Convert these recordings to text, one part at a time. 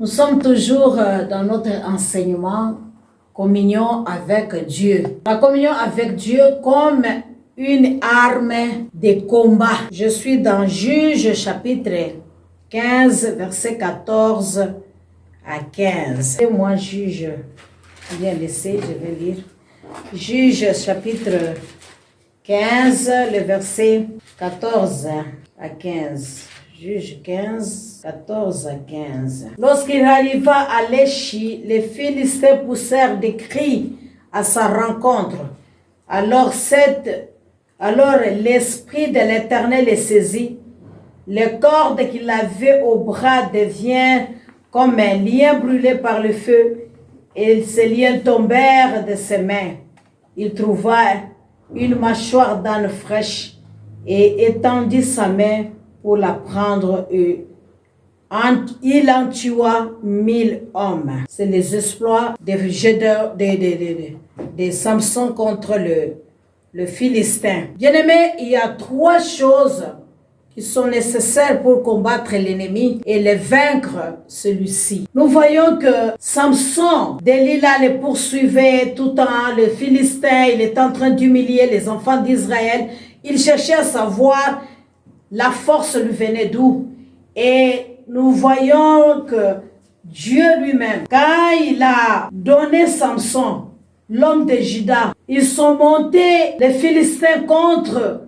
Nous sommes toujours dans notre enseignement, communion avec Dieu. La communion avec Dieu comme une arme de combat. Je suis dans Juge chapitre 15, verset 14 à 15. Et moi, Juge, bien laissé, je vais lire. Juge chapitre 15, le verset 14 à 15. Juge 15, 14 à 15. Lorsqu'il arriva à Léchi, les Philistins poussèrent des cris à sa rencontre. Alors l'Esprit de l'Éternel est saisi. Les cordes qu'il avait au bras deviennent comme un lien brûlé par le feu, et ces liens tombèrent de ses mains. Il trouva une mâchoire d'âne fraîche et étendit sa main pour la prendre. Il en tua 1000 hommes. C'est les exploits de Samson contre le Philistin. Bien-aimé, il y a trois choses qui sont nécessaires pour combattre l'ennemi et le vaincre celui-ci. Nous voyons que Samson, Delilah le poursuivait tout le temps, le Philistin, il est en train d'humilier les enfants d'Israël. Il cherchait à savoir la force lui venait d'où. Et nous voyons que Dieu lui-même, quand il a donné Samson, l'homme de Juda, ils sont montés, les Philistins, contre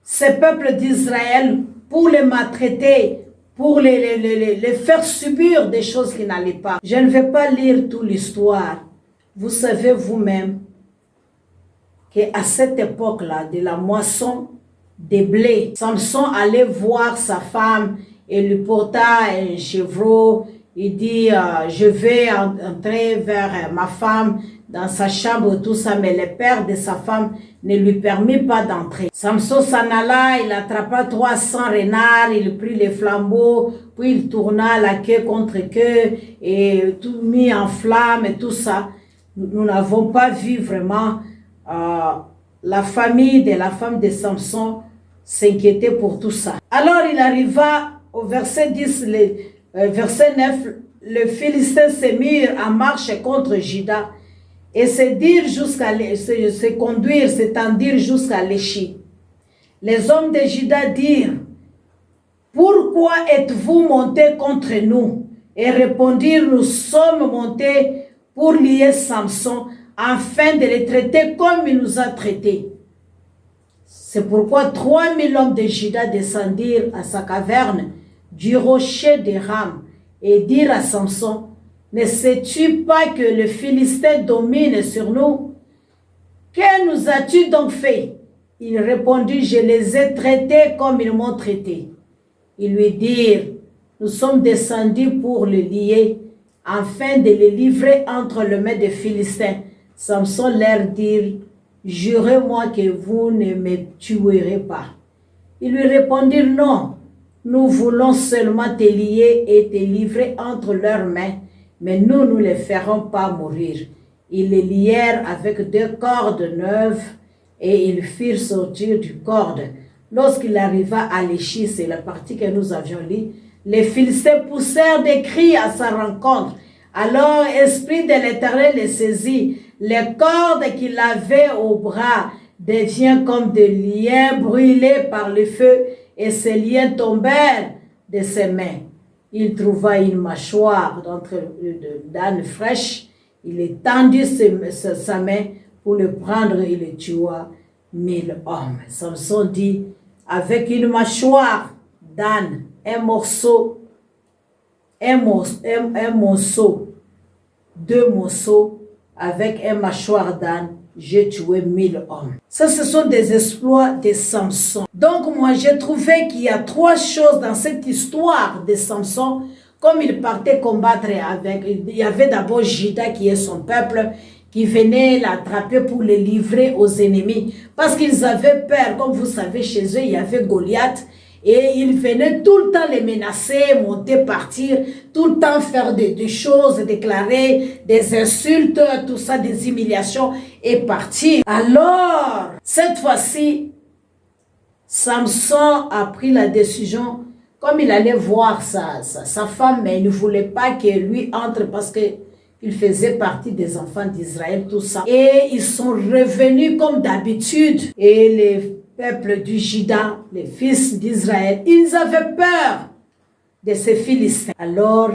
ces peuples d'Israël pour les maltraiter, pour les faire subir des choses qui n'allaient pas. Je ne vais pas lire toute l'histoire. Vous savez vous-même qu'à cette époque-là, de la moisson des blés, Samson allait voir sa femme et lui porta un chevreau. Il dit, je vais entrer vers ma femme dans sa chambre, tout ça, mais le père de sa femme ne lui permit pas d'entrer. Samson s'en alla, il attrapa 300 renards, il prit les flambeaux, puis il tourna la queue contre queue et tout mis en flamme et tout ça. Nous n'avons pas vu vraiment la famille de la femme de Samson s'inquiéter pour tout ça. Alors il arriva au verset 10, verset 9, le Philistin se mit en marche contre Juda et se conduire, s'étendir jusqu'à Léchi. Les hommes de Juda dirent, pourquoi êtes-vous montés contre nous? Et répondirent, nous sommes montés pour lier Samson afin de le traiter comme il nous a traités. C'est pourquoi 3000 hommes de Juda descendirent à sa caverne du rocher des rames et dirent à Samson, ne sais-tu pas que le Philistin domine sur nous? Que nous as-tu donc fait? Il répondit, je les ai traités comme ils m'ont traité. Ils lui dirent, nous sommes descendus pour le lier, afin de le livrer entre les mains des Philistins. Samson leur dit, jurez-moi que vous ne me tuerez pas. Ils lui répondirent, non, nous voulons seulement te lier et te livrer entre leurs mains, mais nous ne les ferons pas mourir. Ils les lièrent avec 2 cordes neuves et ils firent sortir du corde. Lorsqu'il arriva à Léchi, c'est la partie que nous avions lue, les Philistins poussèrent des cris à sa rencontre. Alors l'Esprit de l'Éternel les saisit. Les cordes qu'il avait au bras deviennent comme des liens brûlés par le feu et ces liens tombèrent de ses mains. Il trouva une mâchoire d'âne fraîche. Il étendit sa main pour le prendre et le tua 1000 hommes. Samson dit, avec une mâchoire d'âne, un morceau, 2 morceaux, avec un mâchoire d'âne, j'ai tué 1000 hommes. Ça, ce sont des exploits de Samson. Donc, moi, j'ai trouvé qu'il y a 3 choses dans cette histoire de Samson. Comme il partait combattre avec, il y avait d'abord Juda qui est son peuple, qui venait l'attraper pour le livrer aux ennemis. Parce qu'ils avaient peur, comme vous savez, chez eux, il y avait Goliath. Et il venait tout le temps les menacer, monter, partir, tout le temps faire des choses, déclarer des insultes, tout ça, des humiliations et partir. Alors, cette fois-ci, Samson a pris la décision comme il allait voir sa femme, mais il ne voulait pas qu'elle lui entre parce qu'il faisait partie des enfants d'Israël, tout ça. Et ils sont revenus comme d'habitude. Et les peuples du Juda, les fils d'Israël, ils avaient peur de ces Philistins. Alors,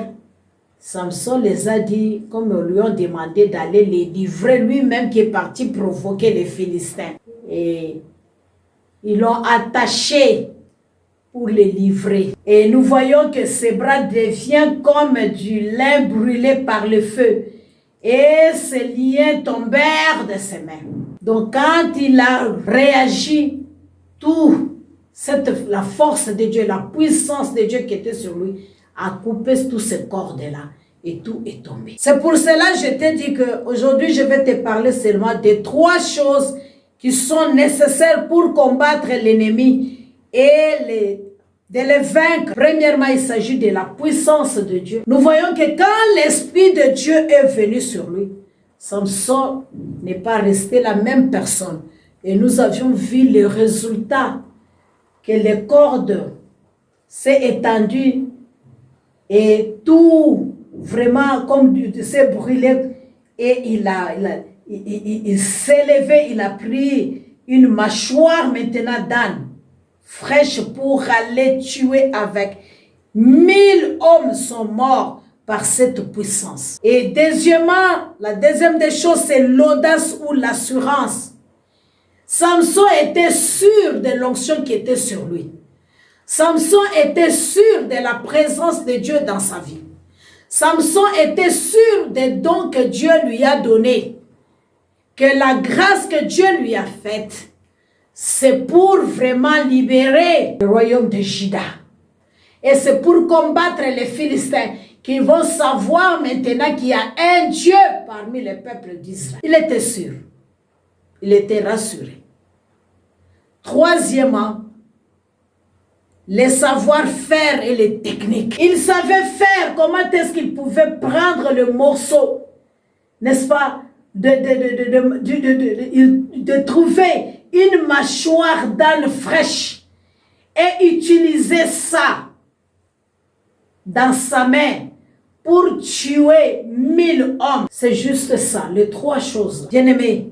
Samson les a dit, comme ils lui ont demandé d'aller les livrer, lui-même qui est parti provoquer les Philistins. Et ils l'ont attaché pour les livrer. Et nous voyons que ses bras deviennent comme du lin brûlé par le feu. Et ses liens tombèrent de ses mains. Donc quand il a réagi, la force de Dieu, la puissance de Dieu qui était sur lui, a coupé tous ces cordes-là. Et tout est tombé. C'est pour cela que je t'ai dit qu'aujourd'hui, je vais te parler seulement de 3 choses qui sont nécessaires pour combattre l'ennemi et de les vaincre. Premièrement, il s'agit de la puissance de Dieu. Nous voyons que quand l'Esprit de Dieu est venu sur lui, Samson n'est pas resté la même personne. Et nous avions vu le résultat, que les cordes s'est étendues et tout vraiment comme s'est brûlé. Et il s'est levé, il a pris une mâchoire maintenant d'âne fraîche pour aller tuer avec. 1000 hommes sont morts par cette puissance. Et deuxièmement, la deuxième des choses, c'est l'audace ou l'assurance. Samson était sûr de l'onction qui était sur lui. Samson était sûr de la présence de Dieu dans sa vie. Samson était sûr des dons que Dieu lui a donnés. Que la grâce que Dieu lui a faite, c'est pour vraiment libérer le royaume de Juda. Et c'est pour combattre les Philistins qui vont savoir maintenant qu'il y a un Dieu parmi les peuples d'Israël. Il était sûr. Il était rassuré. Troisièmement, les savoir-faire et les techniques. Il savait faire comment est-ce qu'il pouvait prendre le morceau, n'est-ce pas, de trouver une mâchoire d'âne fraîche et utiliser ça dans sa main pour tuer 1000 hommes. C'est juste ça, les 3 choses. Bien-aimés,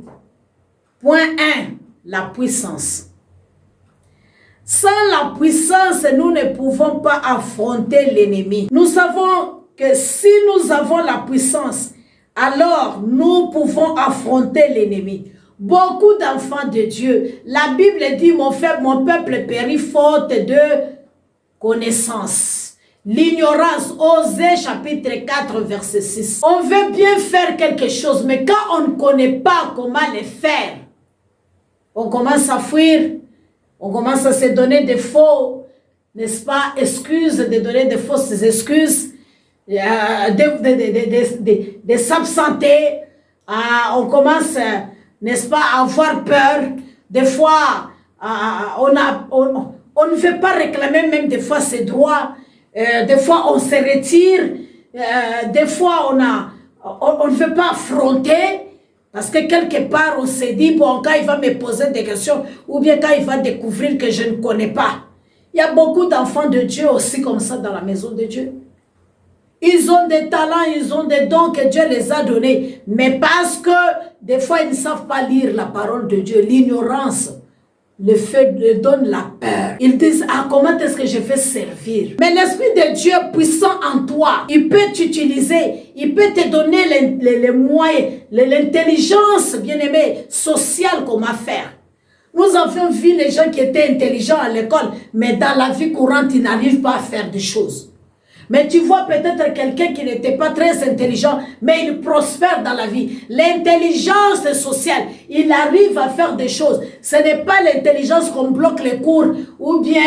point 1, la puissance. Sans la puissance, nous ne pouvons pas affronter l'ennemi. Nous savons que si nous avons la puissance, alors nous pouvons affronter l'ennemi. Beaucoup d'enfants de Dieu, la Bible dit, mon peuple périt faute de connaissance. L'ignorance, Osée chapitre 4 verset 6. On veut bien faire quelque chose, mais quand on ne connaît pas comment le faire, on commence à fuir, on commence à se donner des faux, n'est-ce pas, excuses, de donner des fausses excuses, de s'absenter, on commence, n'est-ce pas, à avoir peur. Des fois, on ne veut pas réclamer même des fois ses droits. Des fois, on se retire. Des fois, on ne veut pas affronter. Parce que quelque part, on se dit, bon, quand il va me poser des questions, ou bien quand il va découvrir que je ne connais pas. Il y a beaucoup d'enfants de Dieu aussi comme ça dans la maison de Dieu. Ils ont des talents, ils ont des dons que Dieu les a donnés. Mais parce que des fois, ils ne savent pas lire la parole de Dieu. L'ignorance, le fait leur donne la peur. Ils disent, comment est-ce que je vais servir? Mais l'Esprit de Dieu puissant en toi, il peut t'utiliser, il peut te donner les moyens, l'intelligence, bien-aimé, sociale, comment faire. Nous avons vu les gens qui étaient intelligents à l'école, mais dans la vie courante, ils n'arrivent pas à faire des choses. Mais tu vois peut-être quelqu'un qui n'était pas très intelligent, mais il prospère dans la vie. L'intelligence sociale, il arrive à faire des choses. Ce n'est pas l'intelligence qu'on bloque les cours ou bien,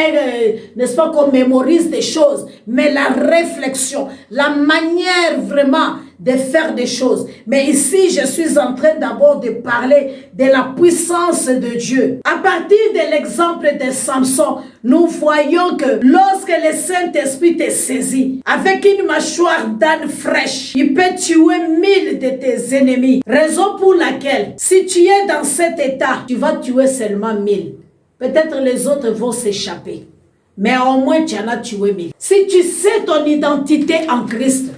n'est-ce pas, qu'on mémorise des choses, mais la réflexion, la manière vraiment de faire des choses. Mais ici, je suis en train d'abord de parler de la puissance de Dieu. À partir de l'exemple de Samson, nous voyons que lorsque le Saint-Esprit te saisit, avec une mâchoire d'âne fraîche, il peut tuer 1000 de tes ennemis. Raison pour laquelle, si tu es dans cet état, tu vas tuer seulement 1000. Peut-être les autres vont s'échapper. mais au moins tu en as tué 1000. Si tu sais ton identité en Christ,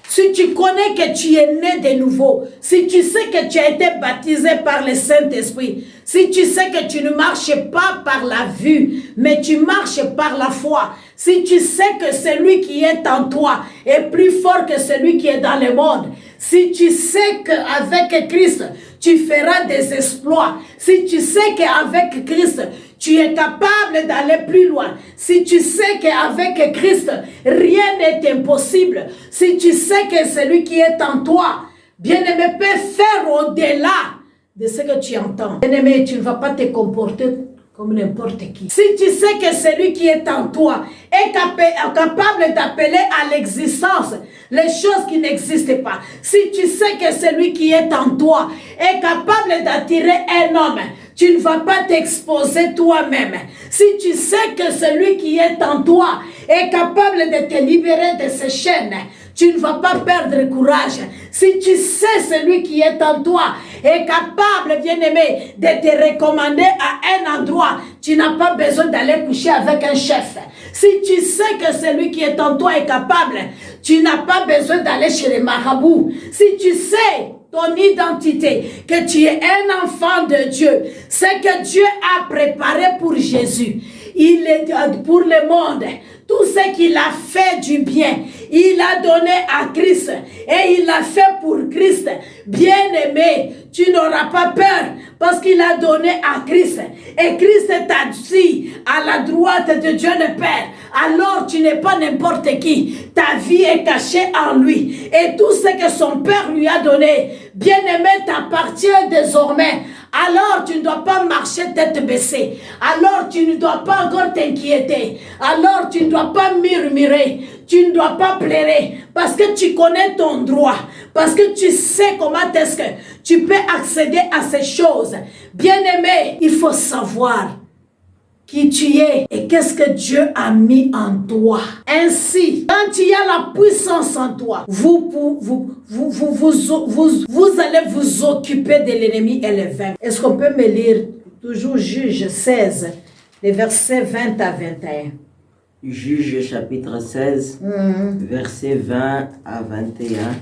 si tu connais que tu es né de nouveau, si tu sais que tu as été baptisé par le Saint-Esprit, si tu sais que tu ne marches pas par la vue, mais tu marches par la foi, si tu sais que celui qui est en toi est plus fort que celui qui est dans le monde, si tu sais qu'avec Christ, tu feras des exploits, si tu sais qu'avec Christ, tu es capable d'aller plus loin. Si tu sais qu'avec Christ, rien n'est impossible. Si tu sais que celui qui est en toi, bien-aimé, peut faire au-delà de ce que tu entends. Bien-aimé, tu ne vas pas te comporter comme n'importe qui. Si tu sais que celui qui est en toi est capable d'appeler à l'existence les choses qui n'existent pas. Si tu sais que celui qui est en toi est capable d'attirer un homme, tu ne vas pas t'exposer toi-même. Si tu sais que celui qui est en toi est capable de te libérer de ces chaînes, tu ne vas pas perdre courage. Si tu sais celui qui est en toi est capable, bien-aimé, de te recommander à un endroit, tu n'as pas besoin d'aller coucher avec un chef. Si tu sais que celui qui est en toi est capable, tu n'as pas besoin d'aller chez les marabouts. Si tu sais ton identité, que tu es un enfant de Dieu, c'est que Dieu a préparé pour Jésus. Il est pour le monde. Tout ce qu'il a fait du bien, il a donné à Christ et il l'a fait pour Christ. Bien-aimé, tu n'auras pas peur parce qu'il a donné à Christ. Et Christ est assis à la droite de Dieu le Père. Alors tu n'es pas n'importe qui. Ta vie est cachée en lui. Et tout ce que son Père lui a donné, bien-aimé, t'appartient désormais. Alors tu ne dois pas marcher tête baissée. Alors tu ne dois pas encore t'inquiéter. Alors tu ne dois pas murmurer. Tu ne dois pas pleurer. Parce que tu connais ton droit. Parce que tu sais comment est-ce que tu peux accéder à ces choses. Bien-aimé, il faut savoir qui tu es et qu'est-ce que Dieu a mis en toi. Ainsi, quand il y a la puissance en toi, vous allez vous occuper de l'ennemi et le vaincre. Est-ce qu'on peut me lire toujours Juge 16, les versets 20 à 21? Juge chapitre 16, versets 20 à 21.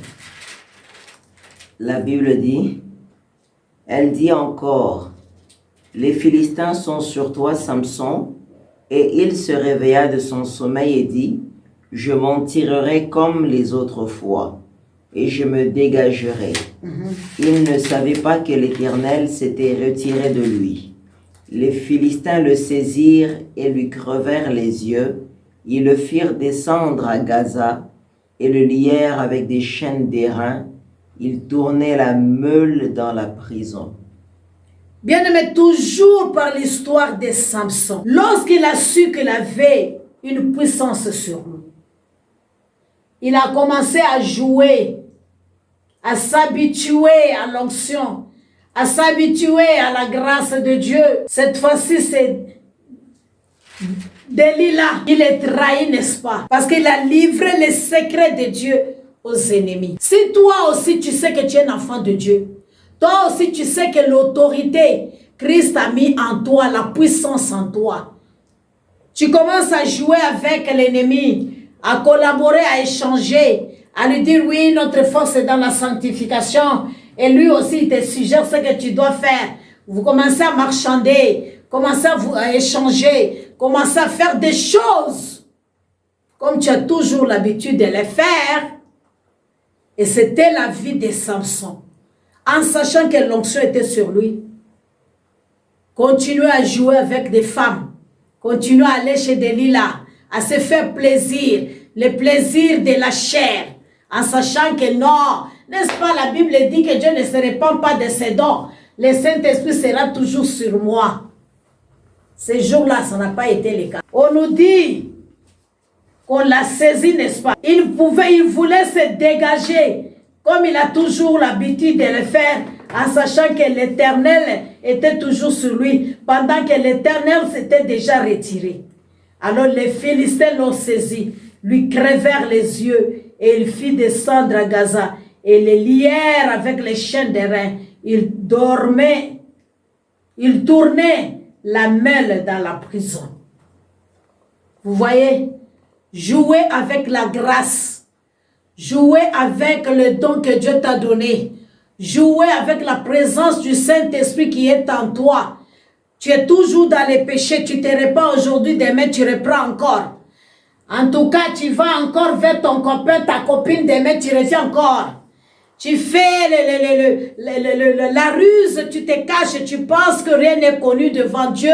La Bible dit, elle dit encore, les Philistins sont sur toi, Samson. Et il se réveilla de son sommeil et dit, je m'en tirerai comme les autres fois, et je me dégagerai. Il ne savait pas que l'Éternel s'était retiré de lui. Les Philistins le saisirent et lui crevèrent les yeux. Ils le firent descendre à Gaza et le lièrent avec des chaînes d'airain. Ils tournaient la meule dans la prison. Bien-aimé, toujours par l'histoire de Samson, lorsqu'il a su qu'il avait une puissance sur lui, il a commencé à jouer, à s'habituer à l'onction, à s'habituer à la grâce de Dieu. Cette fois-ci, c'est Delilah. Il est trahi, n'est-ce pas? Parce qu'il a livré les secrets de Dieu aux ennemis. Si toi aussi tu sais que tu es un enfant de Dieu, toi aussi tu sais que l'autorité, Christ a mis en toi, la puissance en toi. Tu commences à jouer avec l'ennemi, à collaborer, à échanger, à lui dire oui, notre force est dans la sanctification. Et lui aussi, il te suggère ce que tu dois faire. Vous commencez à marchander, commencez à échanger, commencez à faire des choses comme tu as toujours l'habitude de les faire. Et c'était la vie de Samson. En sachant que l'onction était sur lui. Continuez à jouer avec des femmes. Continuez à aller chez Delilah, à se faire plaisir, le plaisir de la chair. En sachant que non, n'est-ce pas, la Bible dit que Dieu ne se répand pas de ses dons. Le Saint-Esprit sera toujours sur moi. Ces jours-là, ça n'a pas été le cas. On nous dit qu'on l'a saisi, n'est-ce pas? Il voulait se dégager, comme il a toujours l'habitude de le faire, en sachant que l'Éternel était toujours sur lui, pendant que l'Éternel s'était déjà retiré. Alors les Philistins l'ont saisi, lui crevèrent les yeux, et il fit descendre à Gaza, et les lièrent avec les chaînes d'airain. Il dormait, il tournait la mêle dans la prison. Vous voyez, jouer avec la grâce, jouer avec le don que Dieu t'a donné, jouer avec la présence du Saint-Esprit qui est en toi. Tu es toujours dans les péchés, tu te répands aujourd'hui, demain tu reprends encore. En tout cas, tu vas encore vers ton copain, ta copine, demain tu reviens encore. Tu fais la ruse, tu te caches, tu penses que rien n'est connu devant Dieu.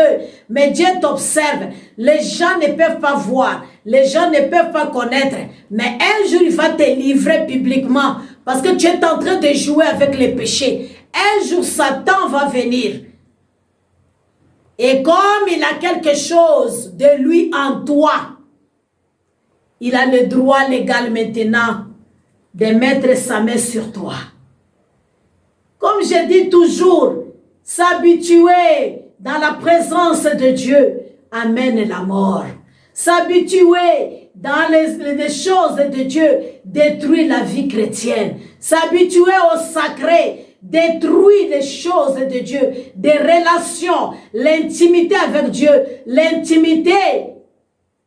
Mais Dieu t'observe. Les gens ne peuvent pas voir. Les gens ne peuvent pas connaître. Mais un jour, il va te livrer publiquement. Parce que tu es en train de jouer avec les péchés. Un jour, Satan va venir. Et comme il a quelque chose de lui en toi, il a le droit légal maintenant de mettre sa main sur toi. Comme je dis toujours, s'habituer dans la présence de Dieu amène la mort. S'habituer dans les choses de Dieu détruit la vie chrétienne. S'habituer au sacré détruit les choses de Dieu, des relations, l'intimité avec Dieu, l'intimité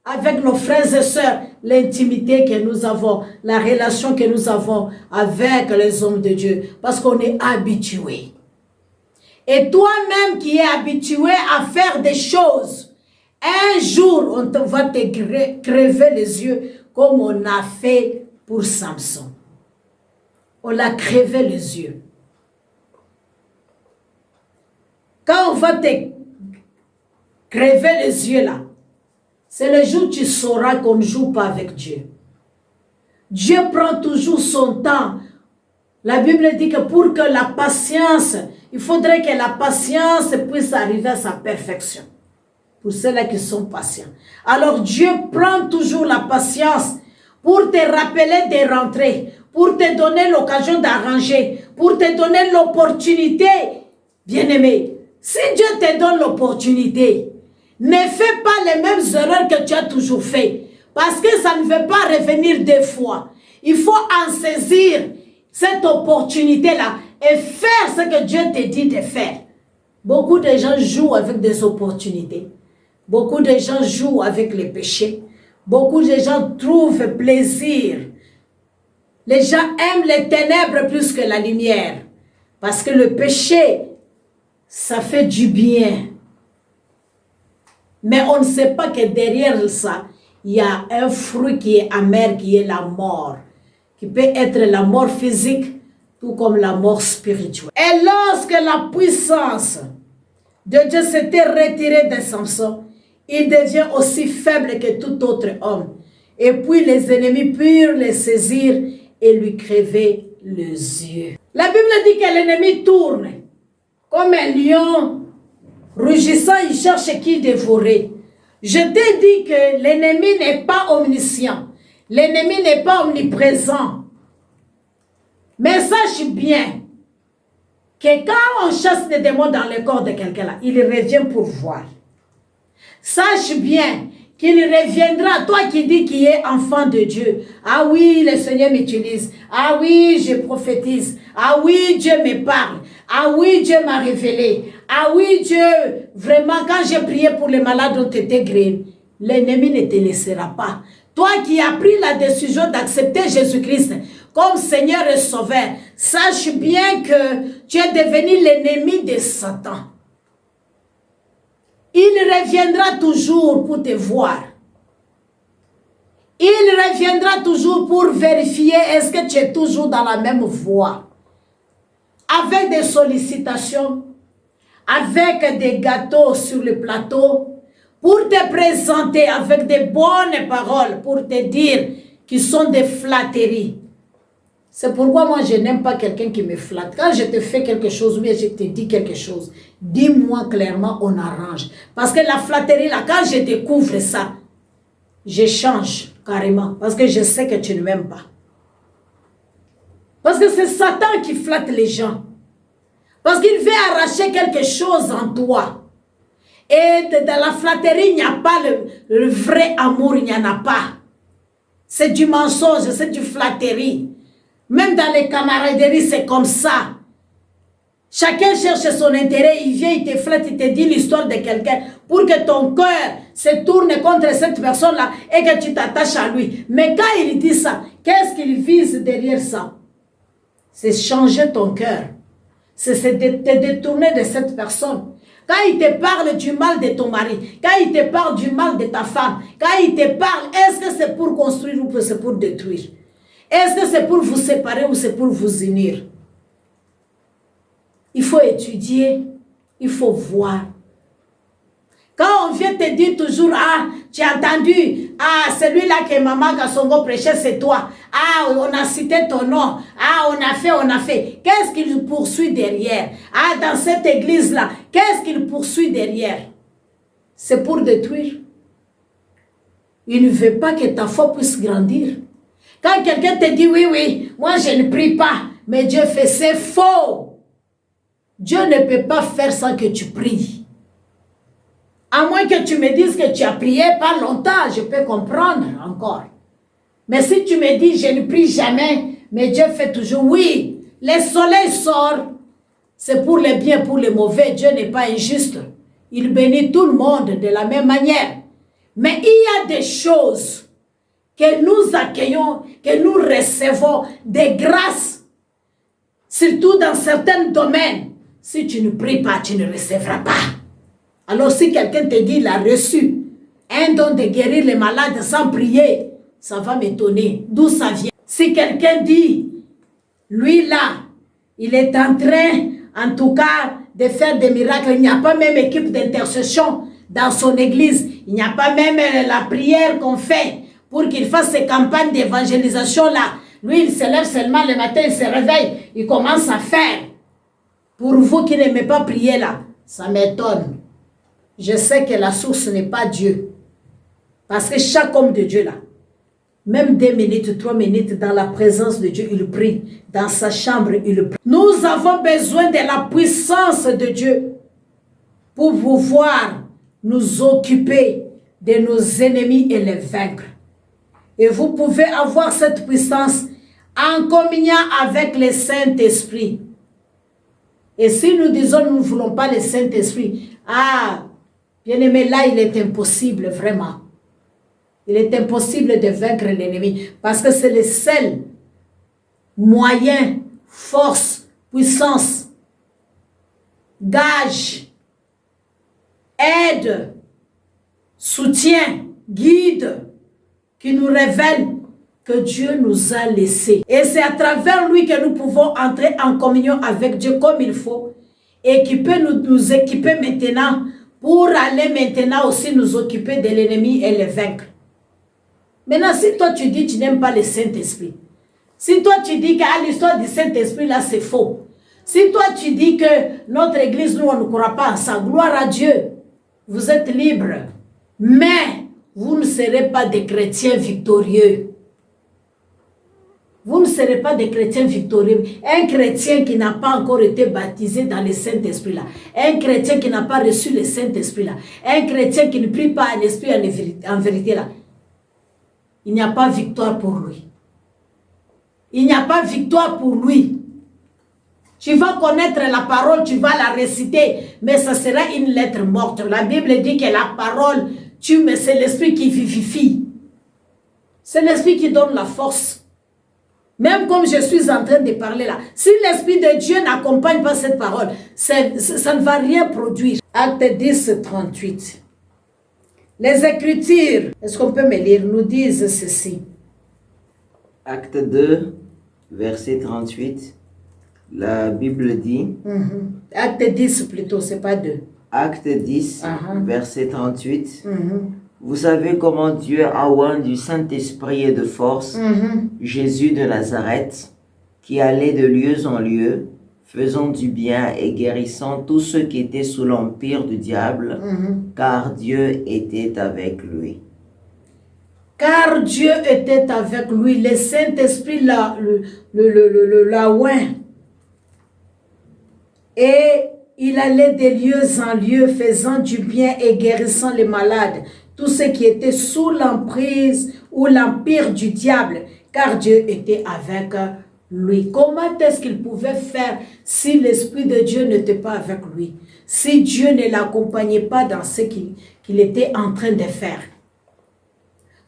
avec nos frères et sœurs, l'intimité que nous avons, la relation que nous avons avec les hommes de Dieu, parce qu'on est habitué. Et toi-même qui es habitué à faire des choses, un jour, on va te crever les yeux comme on a fait pour Samson. On l'a crevé les yeux. Quand on va te crever les yeux là, c'est le jour où tu sauras qu'on ne joue pas avec Dieu. Dieu prend toujours son temps. La Bible dit que pour que la patience, il faudrait que la patience puisse arriver à sa perfection. Pour ceux-là qui sont patients. Alors Dieu prend toujours la patience pour te rappeler de rentrer, pour te donner l'occasion d'arranger, pour te donner l'opportunité. Bien-aimé, si Dieu te donne l'opportunité, ne fais pas les mêmes erreurs que tu as toujours fait. Parce que ça ne veut pas revenir deux fois. Il faut en saisir cette opportunité-là et faire ce que Dieu te dit de faire. Beaucoup de gens jouent avec des opportunités. Beaucoup de gens jouent avec les péchés. Beaucoup de gens trouvent plaisir. Les gens aiment les ténèbres plus que la lumière. Parce que le péché, ça fait du bien. Mais on ne sait pas que derrière ça, il y a un fruit qui est amer, qui est la mort. Qui peut être la mort physique, tout comme la mort spirituelle. Et lorsque la puissance de Dieu s'était retirée de Samson, il devient aussi faible que tout autre homme. Et puis les ennemis purent le saisir et lui crever les yeux. La Bible dit que l'ennemi tourne comme un lion rugissant, il cherche qui dévorer. Je t'ai dit que l'ennemi n'est pas omniscient. L'ennemi n'est pas omniprésent. Mais sache bien que quand on chasse des démons dans le corps de quelqu'un là, il revient pour voir. Sache bien qu'il reviendra, toi qui dis qu'il est enfant de Dieu. Ah oui, le Seigneur m'utilise. Ah oui, je prophétise. Ah oui, Dieu me parle. Ah oui, Dieu m'a révélé. Ah oui, Dieu, vraiment, quand j'ai prié pour les malades ont été guéris, l'ennemi ne te laissera pas. Toi qui as pris la décision d'accepter Jésus-Christ comme Seigneur et Sauveur, sache bien que tu es devenu l'ennemi de Satan. Il reviendra toujours pour te voir. Il reviendra toujours pour vérifier est-ce que tu es toujours dans la même voie. Avec des sollicitations, avec des gâteaux sur le plateau, pour te présenter avec des bonnes paroles, pour te dire qu'ils sont des flatteries. C'est pourquoi moi je n'aime pas quelqu'un qui me flatte. Quand je te fais quelque chose, ou bien je te dis quelque chose, dis-moi clairement, on arrange. Parce que la flatterie là, quand je découvre ça, je change carrément. Parce que je sais que tu ne m'aimes pas. Parce que c'est Satan qui flatte les gens. Parce qu'il veut arracher quelque chose en toi. Et dans la flatterie, il n'y a pas le vrai amour, il n'y en a pas. C'est du mensonge, c'est du flatterie. Même dans les camaraderies, c'est comme ça. Chacun cherche son intérêt, il vient, il te flatte, il te dit l'histoire de quelqu'un pour que ton cœur se tourne contre cette personne-là et que tu t'attaches à lui. Mais quand il dit ça, qu'est-ce qu'il vise derrière ça? C'est changer ton cœur. C'est te détourner de cette personne. Quand il te parle du mal de ton mari, quand il te parle du mal de ta femme, quand il te parle, est-ce que c'est pour construire ou c'est pour détruire? Est-ce que c'est pour vous séparer ou c'est pour vous unir? Il faut étudier, il faut voir. Quand on vient te dire toujours, ah, tu as entendu, ah, celui-là que Maman Kassongo prêchait, c'est toi. Ah, on a cité ton nom. Ah, on a fait. Qu'est-ce qu'il poursuit derrière? Ah, dans cette église-là, qu'est-ce qu'il poursuit derrière? C'est pour détruire. Il ne veut pas que ta foi puisse grandir. Quand quelqu'un te dit, oui, oui, moi je ne prie pas, mais Dieu fait, c'est faux. Dieu ne peut pas faire sans que tu pries. À moins que tu me dises que tu as prié pas longtemps, je peux comprendre encore. Mais si tu me dis, je ne prie jamais, mais Dieu fait toujours, oui, le soleil sort, c'est pour les biens, pour les mauvais. Dieu n'est pas injuste. Il bénit tout le monde de la même manière. Mais il y a des choses que nous accueillons, que nous recevons des grâces, surtout dans certains domaines. Si tu ne pries pas, tu ne recevras pas. Alors si quelqu'un te dit, il a reçu un don de guérir les malades sans prier, ça va m'étonner. D'où ça vient? Si quelqu'un dit, lui là, il est en train, en tout cas, de faire des miracles, il n'y a pas même équipe d'intercession dans son église, il n'y a pas même la prière qu'on fait pour qu'il fasse ces campagnes d'évangélisation là. Lui, il se lève seulement le matin, il se réveille, il commence à faire. Pour vous qui n'aimez pas prier là, ça m'étonne. Je sais que la source n'est pas Dieu. Parce que chaque homme de Dieu là, même 2 minutes, 3 minutes dans la présence de Dieu, il prie. Dans sa chambre, il prie. Nous avons besoin de la puissance de Dieu pour pouvoir nous occuper de nos ennemis et les vaincre. Et vous pouvez avoir cette puissance en communiant avec le Saint-Esprit. Et si nous disons nous ne voulons pas le Saint-Esprit, ah, bien-aimé, là il est impossible vraiment. Il est impossible de vaincre l'ennemi parce que c'est le seul moyen, force, puissance, gage, aide, soutien, guide qui nous révèle que Dieu nous a laissés. Et c'est à travers lui que nous pouvons entrer en communion avec Dieu comme il faut et qui peut nous équiper maintenant pour aller maintenant aussi nous occuper de l'ennemi et le vaincre. Maintenant, si toi tu dis que tu n'aimes pas le Saint-Esprit, si toi tu dis que l'histoire du Saint-Esprit là c'est faux, si toi tu dis que notre église nous on ne croit pas en ça, gloire à Dieu, vous êtes libre, mais vous ne serez pas des chrétiens victorieux. Vous ne serez pas des chrétiens victorieux. Un chrétien qui n'a pas encore été baptisé dans le Saint-Esprit là, un chrétien qui n'a pas reçu le Saint-Esprit là, un chrétien qui ne prie pas en esprit en vérité là, il n'y a pas victoire pour lui. Il n'y a pas victoire pour lui. Tu vas connaître la parole, tu vas la réciter, mais ça sera une lettre morte. La Bible dit que la parole tue, mais c'est l'esprit qui vivifie. C'est l'esprit qui donne la force. Même comme je suis en train de parler là, si l'Esprit de Dieu n'accompagne pas cette parole, ça ne va rien produire. Acte 10, 38. Les Écritures, est-ce qu'on peut me lire, nous disent ceci. Acte 2, verset 38, la Bible dit... Acte 10 plutôt, c'est pas 2. Acte 10, verset 38. Vous savez comment Dieu a oint du Saint-Esprit et de force Jésus de Nazareth, qui allait de lieu en lieu, faisant du bien et guérissant tous ceux qui étaient sous l'empire du diable, car Dieu était avec lui. Car Dieu était avec lui, le Saint-Esprit l'a oint. Et il allait de lieu en lieu, faisant du bien et guérissant les malades, tous ceux qui étaient sous l'emprise ou l'empire du diable, car Dieu était avec lui. Comment est-ce qu'il pouvait faire si l'Esprit de Dieu n'était pas avec lui? Si Dieu ne l'accompagnait pas dans ce qu'il était en train de faire?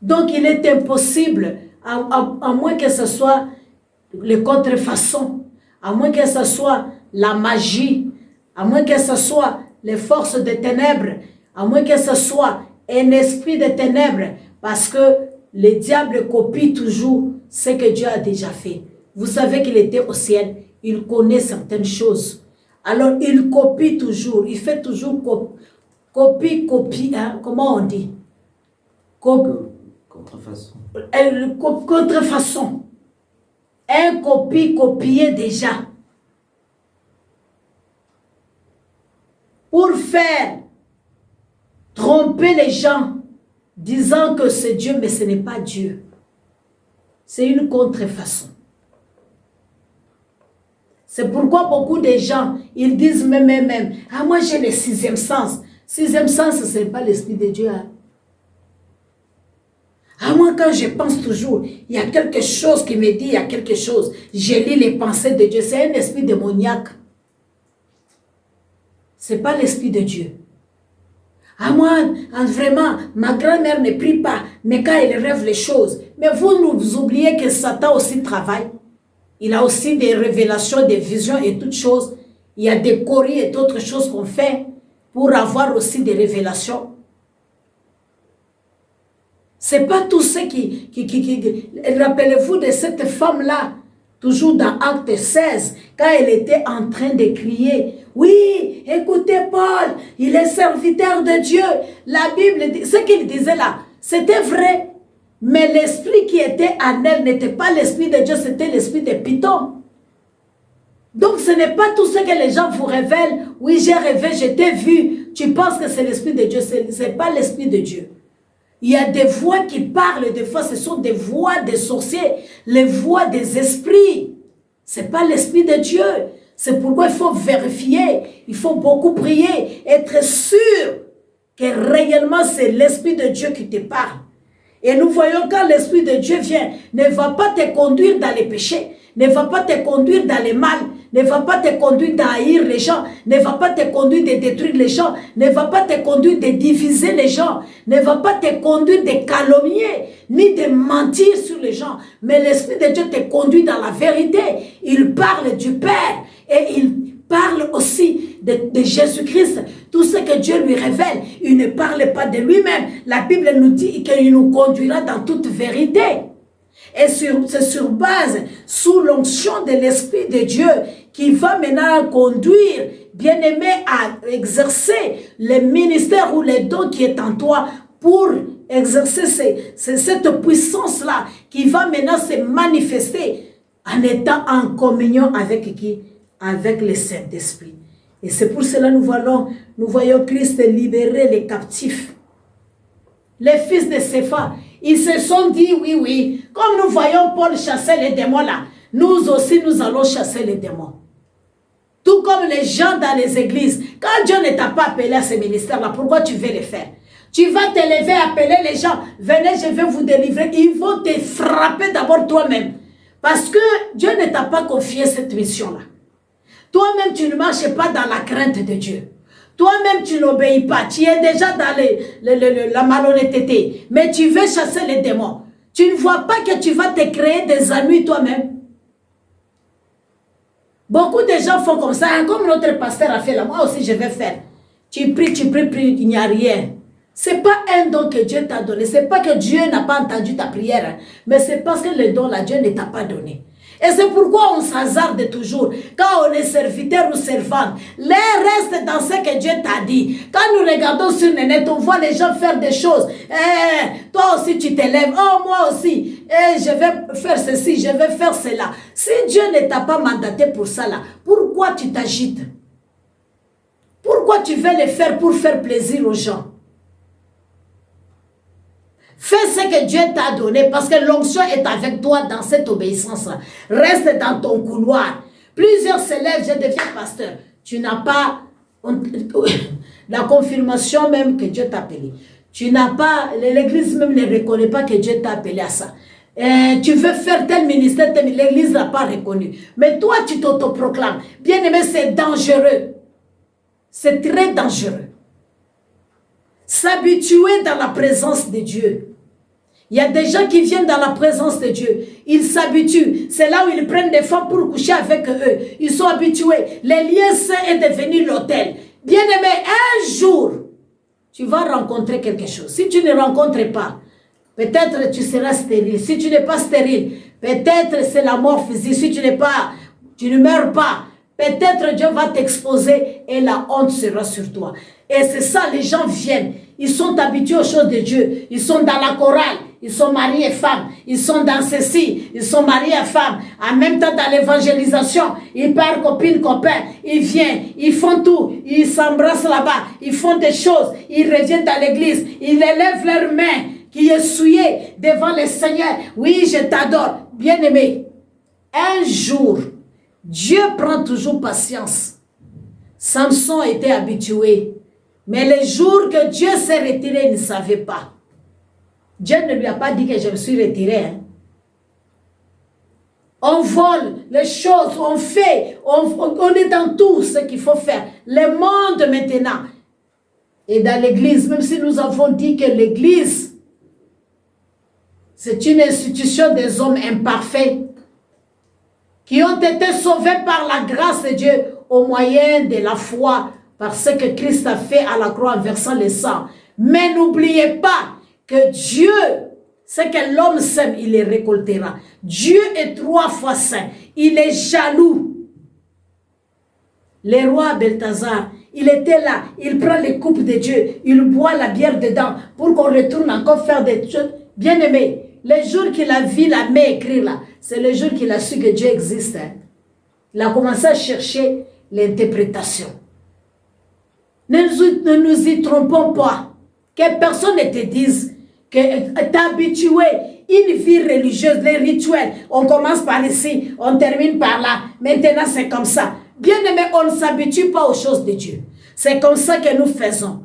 Donc il est impossible, à moins que ce soit les contrefaçons, à moins que ce soit la magie, à moins que ce soit les forces des ténèbres, à moins que ce soit un esprit de ténèbres, parce que le diable copie toujours ce que Dieu a déjà fait. Vous savez qu'il était au ciel, il connaît certaines choses. Alors il copie toujours, il fait toujours copie, hein, comment on dit? Contrefaçon. Contrefaçon. Un copié déjà. Pour faire tromper les gens, disant que c'est Dieu, mais ce n'est pas Dieu. C'est une contrefaçon. C'est pourquoi beaucoup de gens, ils disent même, ah moi j'ai le sixième sens. Sixième sens, ce n'est pas l'Esprit de Dieu. Hein? Ah moi quand je pense toujours, il y a quelque chose qui me dit, il y a quelque chose. Je lis les pensées de Dieu, c'est un esprit démoniaque. Ce n'est pas l'Esprit de Dieu. Ah moi, vraiment, ma grand-mère ne prie pas, mais quand elle rêve les choses. Mais vous oubliez que Satan aussi travaille. Il a aussi des révélations, des visions et toutes choses. Il y a des choris et d'autres choses qu'on fait pour avoir aussi des révélations. Ce n'est pas tout ce qui... Rappelez-vous de cette femme-là, toujours dans Acte 16, quand elle était en train de crier, oui, écoutez Paul, il est serviteur de Dieu. La Bible dit, ce qu'il disait là, c'était vrai. Mais l'esprit qui était en elle n'était pas l'esprit de Dieu, c'était l'esprit de Python. Donc ce n'est pas tout ce que les gens vous révèlent. Oui, j'ai rêvé, je t'ai vu. Tu penses que c'est l'esprit de Dieu, ce n'est pas l'esprit de Dieu. Il y a des voix qui parlent, des fois ce sont des voix des sorciers, les voix des esprits. Ce n'est pas l'esprit de Dieu. C'est pourquoi il faut vérifier, il faut beaucoup prier, être sûr que réellement c'est l'esprit de Dieu qui te parle. Et nous voyons quand l'Esprit de Dieu vient, ne va pas te conduire dans les péchés, ne va pas te conduire dans les mal, ne va pas te conduire à haïr les gens, ne va pas te conduire de détruire les gens, ne va pas te conduire de diviser les gens, ne va pas te conduire de calomnier, ni de mentir sur les gens. Mais l'Esprit de Dieu te conduit dans la vérité. Il parle du Père et il parle aussi de Jésus-Christ. Tout ce que Dieu lui révèle, il ne parle pas de lui-même. La Bible nous dit qu'il nous conduira dans toute vérité. Et c'est sur base, sous l'onction de l'Esprit de Dieu, qui va maintenant conduire, bien-aimé, à exercer le ministère ou les dons qui est en toi pour exercer cette puissance-là qui va maintenant se manifester en étant en communion avec qui? Avec le Saint-Esprit. Et c'est pour cela que nous voyons Christ libérer les captifs. Les fils de Sépha, ils se sont dit oui. Comme nous voyons Paul chasser les démons là, nous aussi nous allons chasser les démons. Tout comme les gens dans les églises. Quand Dieu ne t'a pas appelé à ce ministère-là, pourquoi tu veux le faire? Tu vas te lever, appeler les gens. Venez, je vais vous délivrer. Ils vont te frapper d'abord toi-même. Parce que Dieu ne t'a pas confié cette mission-là. Toi-même, tu ne marches pas dans la crainte de Dieu. Toi-même, tu n'obéis pas. Tu es déjà dans la malhonnêteté. Mais tu veux chasser les démons. Tu ne vois pas que tu vas te créer des amis toi-même. Beaucoup de gens font comme ça. Comme notre pasteur a fait là, moi aussi je vais faire. Tu pries, il n'y a rien. Ce n'est pas un don que Dieu t'a donné. Ce n'est pas que Dieu n'a pas entendu ta prière. Mais c'est parce que le don là, Dieu ne t'a pas donné. Et c'est pourquoi on s'hasarde toujours. Quand on est serviteur ou servante, l'air reste dans ce que Dieu t'a dit. Quand nous regardons sur le net, on voit les gens faire des choses. Toi aussi tu t'élèves. Oh, moi aussi. Je vais faire ceci, je vais faire cela. Si Dieu ne t'a pas mandaté pour ça là, pourquoi tu t'agites? Pourquoi tu veux le faire pour faire plaisir aux gens? Fais ce que Dieu t'a donné parce que l'onction est avec toi dans cette obéissance-là. Reste dans ton couloir. Plusieurs s'élèvent, je deviens pasteur. Tu n'as pas la confirmation même que Dieu t'a appelé. Tu n'as pas, l'église même ne reconnaît pas que Dieu t'a appelé à ça. Tu veux faire tel ministère, l'église n'a pas reconnu. Mais toi, tu t'autoproclames. Bien-aimé, c'est dangereux. C'est très dangereux. S'habituer dans la présence de Dieu. Il y a des gens qui viennent dans la présence de Dieu. Ils s'habituent. C'est là où ils prennent des femmes pour coucher avec eux. Ils sont habitués. Les liens saints est devenu l'autel. Bien-aimé, un jour, tu vas rencontrer quelque chose. Si tu ne rencontres pas, peut-être tu seras stérile. Si tu n'es pas stérile, peut-être c'est la mort physique. Si tu ne meurs pas, peut-être Dieu va t'exposer et la honte sera sur toi. Et c'est ça, les gens viennent. Ils sont habitués aux choses de Dieu. Ils sont dans la chorale. Ils sont mariés et femmes. Ils sont dans ceci. Ils sont mariés et femmes. En même temps, dans l'évangélisation, ils parlent copine, copain. Ils viennent. Ils font tout. Ils s'embrassent là-bas. Ils font des choses. Ils reviennent dans l'église. Ils élèvent leurs mains qui est souillée devant le Seigneur. Oui, je t'adore. Bien-aimé, un jour, Dieu prend toujours patience. Samson était habitué. Mais le jour que Dieu s'est retiré, il ne savait pas. Dieu ne lui a pas dit que je me suis retiré. Hein. On vole les choses, on fait, on est dans tout ce qu'il faut faire. Le monde maintenant. Et dans l'église, même si nous avons dit que l'église, c'est une institution des hommes imparfaits qui ont été sauvés par la grâce de Dieu au moyen de la foi, par ce que Christ a fait à la croix en versant le sang. Mais n'oubliez pas que Dieu, ce que l'homme sème, il le récoltera. Dieu est 3 fois saint. Il est jaloux. Le roi Belthazar, il était là. Il prend les coupes de Dieu. Il boit la bière dedans pour qu'on retourne encore faire des choses. Bien aimé, le jour qu'il a vu la main écrire là, c'est le jour qu'il a su que Dieu existe. Hein. Il a commencé à chercher l'interprétation. Ne nous y trompons pas. Que personne ne te dise que tu es habitué une vie religieuse, les rituels. On commence par ici, on termine par là. Maintenant, c'est comme ça. Bien aimé, on ne s'habitue pas aux choses de Dieu. C'est comme ça que nous faisons.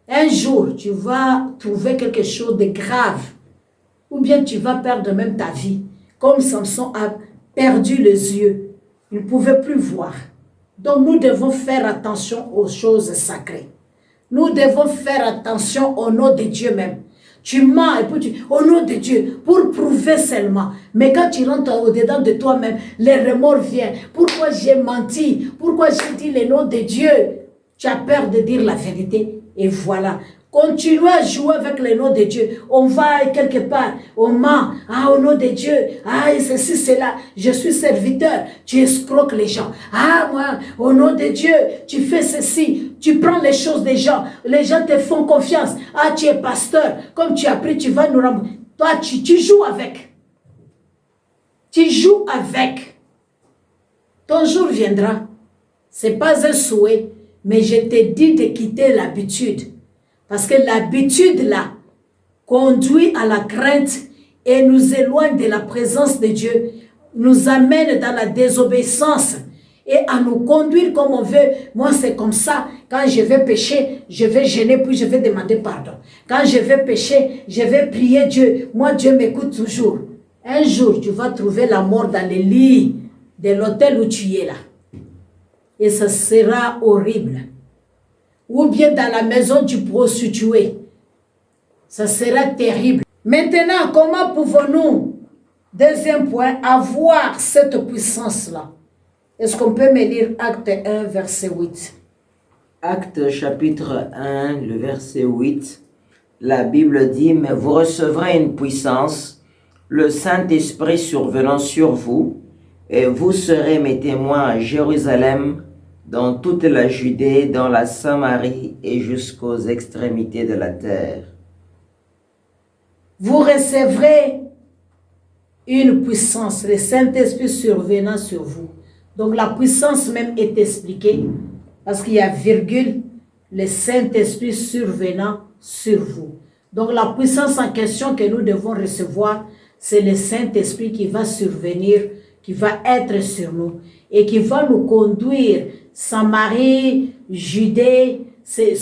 Un jour, tu vas trouver quelque chose de grave. Ou bien tu vas perdre même ta vie. Comme Samson a perdu les yeux. Il ne pouvait plus voir. Donc nous devons faire attention aux choses sacrées. Nous devons faire attention au nom de Dieu même. Tu mens et puis au nom de Dieu, pour prouver seulement. Mais quand tu rentres au-dedans de toi-même, les remords viennent. Pourquoi j'ai menti? Pourquoi j'ai dit le nom de Dieu? Tu as peur de dire la vérité. Et voilà. Continuez à jouer avec le nom de Dieu. On va quelque part, on ment. Ah, au nom de Dieu. Ah, ceci, cela. Je suis serviteur. Tu escroques les gens. Ah, moi, au nom de Dieu, tu fais ceci. Tu prends les choses des gens. Les gens te font confiance. Ah, tu es pasteur. Comme tu as pris, tu vas nous rendre. Toi, tu joues avec. Tu joues avec. Ton jour viendra. Ce n'est pas un souhait. Mais je te dis de quitter l'habitude. Parce que l'habitude là conduit à la crainte et nous éloigne de la présence de Dieu, nous amène dans la désobéissance et à nous conduire comme on veut. Moi c'est comme ça, quand je vais pécher, je vais gêner puis je vais demander pardon. Quand je vais pécher, je vais prier Dieu. Moi Dieu m'écoute toujours. Un jour tu vas trouver la mort dans le lit de l'hôtel où tu es là. Et ça sera horrible. Ou bien dans la maison du prostitué. Ça sera terrible. Maintenant, comment pouvons-nous, deuxième point, avoir cette puissance-là? Est-ce qu'on peut me lire Acte 1, verset 8? Acte chapitre 1, le verset 8. La Bible dit, « Mais vous recevrez une puissance, le Saint-Esprit survenant sur vous, et vous serez mes témoins à Jérusalem, dans toute la Judée, dans la Samarie et jusqu'aux extrémités de la terre. » Vous recevrez une puissance, le Saint-Esprit survenant sur vous. Donc la puissance même est expliquée, parce qu'il y a virgule, le Saint-Esprit survenant sur vous. Donc la puissance en question que nous devons recevoir, c'est le Saint-Esprit qui va survenir, qui va être sur nous et qui va nous conduire. Samarie, Judée, c'est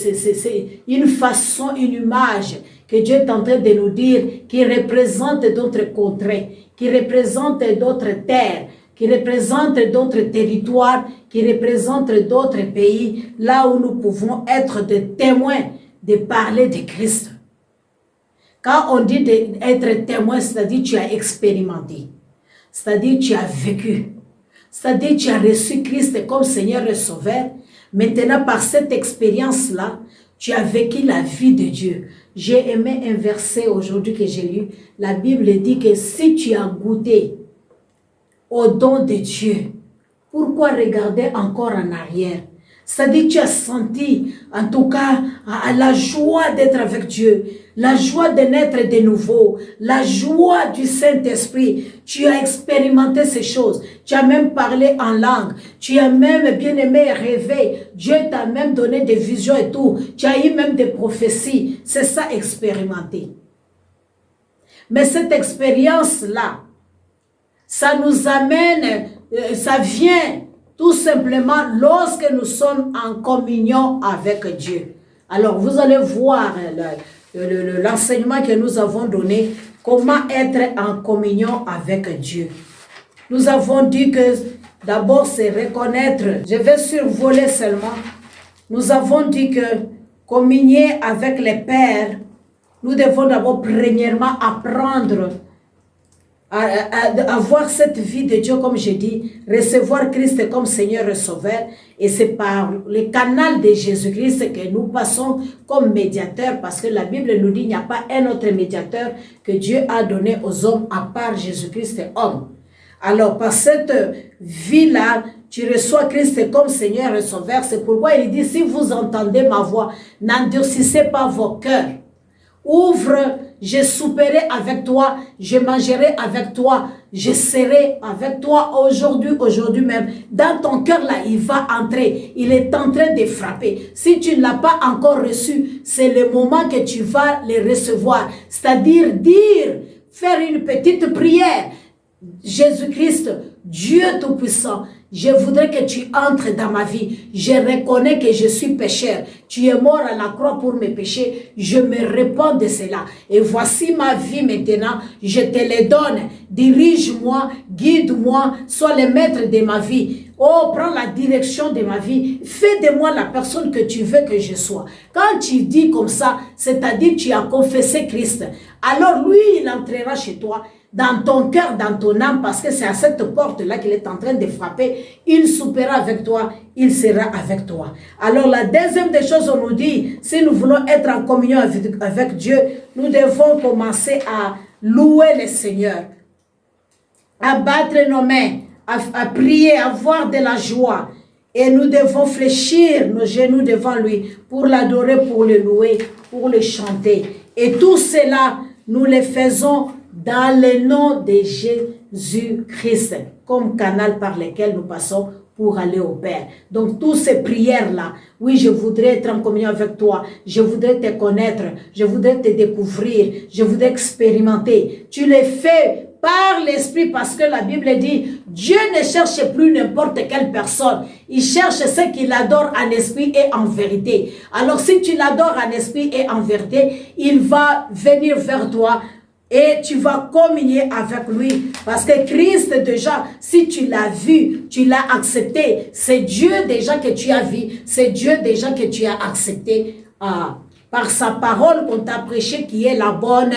une façon, une image que Dieu est en train de nous dire, qui représentent d'autres contrées, qui représentent d'autres terres, qui représentent d'autres territoires, qui représentent d'autres pays, là où nous pouvons être des témoins de parler de Christ. Quand on dit d'être témoin, c'est-à-dire tu as expérimenté, c'est-à-dire tu as vécu, c'est-à-dire tu as reçu Christ comme Seigneur et Sauveur. Maintenant, par cette expérience-là, tu as vécu la vie de Dieu. J'ai aimé un verset aujourd'hui que j'ai lu. La Bible dit que si tu as goûté au don de Dieu, pourquoi regarder encore en arrière? C'est-à-dire que tu as senti, en tout cas, la joie d'être avec Dieu, la joie de naître de nouveau, la joie du Saint-Esprit. Tu as expérimenté ces choses. Tu as même parlé en langue. Tu as même, bien aimé, rêvé. Dieu t'a même donné des visions et tout. Tu as eu même des prophéties. C'est ça, expérimenter. Mais cette expérience-là, ça nous amène, ça vient tout simplement lorsque nous sommes en communion avec Dieu. Alors, vous allez voir l'enseignement que nous avons donné, comment être en communion avec Dieu. Nous avons dit que d'abord, c'est reconnaître. Je vais survoler seulement. Nous avons dit que communier avec les pères, nous devons d'abord premièrement apprendre à avoir cette vie de Dieu, comme je dis, recevoir Christ comme Seigneur et Sauveur, et c'est par le canal de Jésus-Christ que nous passons comme médiateur, parce que la Bible nous dit qu'il n'y a pas un autre médiateur que Dieu a donné aux hommes à part Jésus-Christ homme. Alors par cette vie-là, tu reçois Christ comme Seigneur et Sauveur. C'est pourquoi il dit, si vous entendez ma voix, n'endurcissez pas vos cœurs. Ouvre, je souperai avec toi, je mangerai avec toi, je serai avec toi aujourd'hui même. Dans ton cœur là, il va entrer, il est en train de frapper. Si tu ne l'as pas encore reçu, c'est le moment que tu vas le recevoir. C'est-à-dire faire une petite prière. Jésus-Christ, Dieu Tout-Puissant, je voudrais que tu entres dans ma vie. Je reconnais que je suis pécheur. Tu es mort à la croix pour mes péchés. Je me répands de cela. Et voici ma vie maintenant. Je te le donne. Dirige-moi, guide-moi, sois le maître de ma vie. Oh, prends la direction de ma vie. Fais de moi la personne que tu veux que je sois. Quand tu dis comme ça, c'est-à-dire que tu as confessé Christ. Alors lui, il entrera chez toi, dans ton cœur, dans ton âme, parce que c'est à cette porte-là qu'il est en train de frapper. Il soupera avec toi, il sera avec toi. Alors la deuxième des choses, on nous dit, si nous voulons être en communion avec Dieu, nous devons commencer à louer le Seigneur, à battre nos mains, à prier, à avoir de la joie. Et nous devons fléchir nos genoux devant lui pour l'adorer, pour le louer, pour le chanter. Et tout cela, nous le faisons dans le nom de Jésus-Christ, comme canal par lequel nous passons pour aller au Père. Donc, toutes ces prières-là, oui, je voudrais être en communion avec toi, je voudrais te connaître, je voudrais te découvrir, je voudrais expérimenter. Tu les fais par l'Esprit, parce que la Bible dit, Dieu ne cherche plus n'importe quelle personne. Il cherche ceux qui l'adorent en esprit et en vérité. Alors, si tu l'adores en esprit et en vérité, il va venir vers toi et tu vas communier avec lui. Parce que Christ, déjà, si tu l'as vu, tu l'as accepté. C'est Dieu déjà que tu as vu. C'est Dieu déjà que tu as accepté par sa parole qu'on t'a prêché, qui est la bonne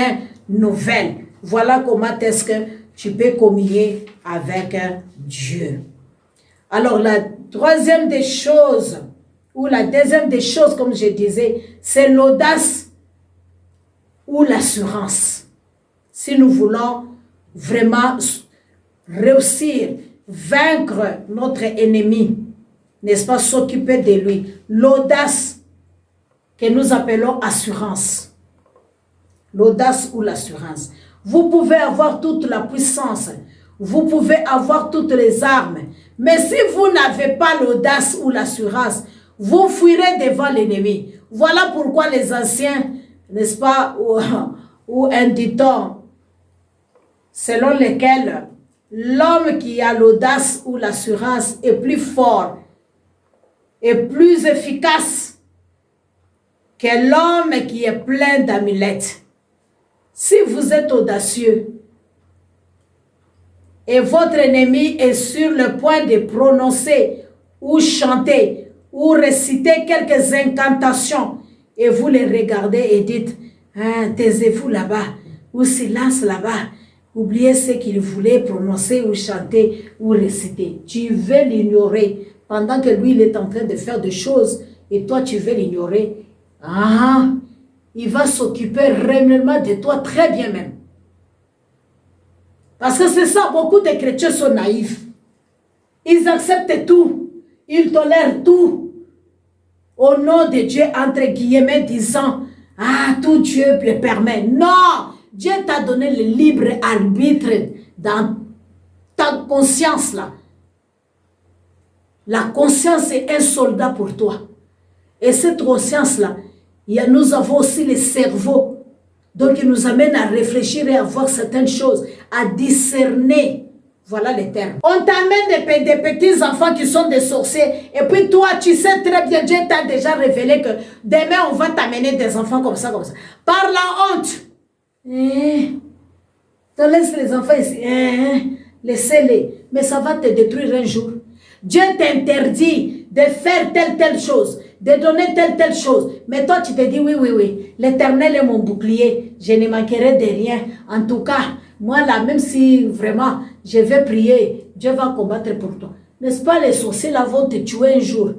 nouvelle. Voilà comment est-ce que tu peux communier avec Dieu. Alors, la troisième des choses, ou la deuxième des choses, comme je disais, c'est l'audace ou l'assurance. Si nous voulons vraiment réussir, vaincre notre ennemi, n'est-ce pas, s'occuper de lui, l'audace que nous appelons assurance. L'audace ou l'assurance. Vous pouvez avoir toute la puissance, vous pouvez avoir toutes les armes, mais si vous n'avez pas l'audace ou l'assurance, vous fuirez devant l'ennemi. Voilà pourquoi les anciens, n'est-ce pas, ou un dicton, selon lequel l'homme qui a l'audace ou l'assurance est plus fort et plus efficace que l'homme qui est plein d'amulettes. Si vous êtes audacieux et votre ennemi est sur le point de prononcer ou chanter ou réciter quelques incantations et vous les regardez et dites ah, taisez-vous là-bas ou silence là-bas, oubliez ce qu'il voulait prononcer ou chanter ou réciter. Tu veux l'ignorer pendant que lui il est en train de faire des choses et toi tu veux l'ignorer. Ah, il va s'occuper réellement de toi très bien même. Parce que c'est ça, beaucoup de chrétiens sont naïfs. Ils acceptent tout. Ils tolèrent tout. Au nom de Dieu, entre guillemets, disant, ah, tout Dieu le permet. Non, Dieu t'a donné le libre arbitre dans ta conscience là. La conscience est un soldat pour toi. Et cette conscience là, nous avons aussi le cerveau. Donc, il nous amène à réfléchir et à voir certaines choses, à discerner. Voilà les termes. On t'amène des petits enfants qui sont des sorciers. Et puis toi, tu sais très bien, Dieu t'a déjà révélé que demain, on va t'amener des enfants comme ça, comme ça. Par la honte. Tu laisses les enfants ici. Laissez-les. Mais ça va te détruire un jour. Dieu t'interdit de faire telle chose, de donner telle chose. Mais toi, tu te dis, oui. L'Éternel est mon bouclier. Je ne manquerai de rien. En tout cas, moi là, même si vraiment je vais prier, Dieu va combattre pour toi. N'est-ce pas, les sorciers là vont te tuer un jour.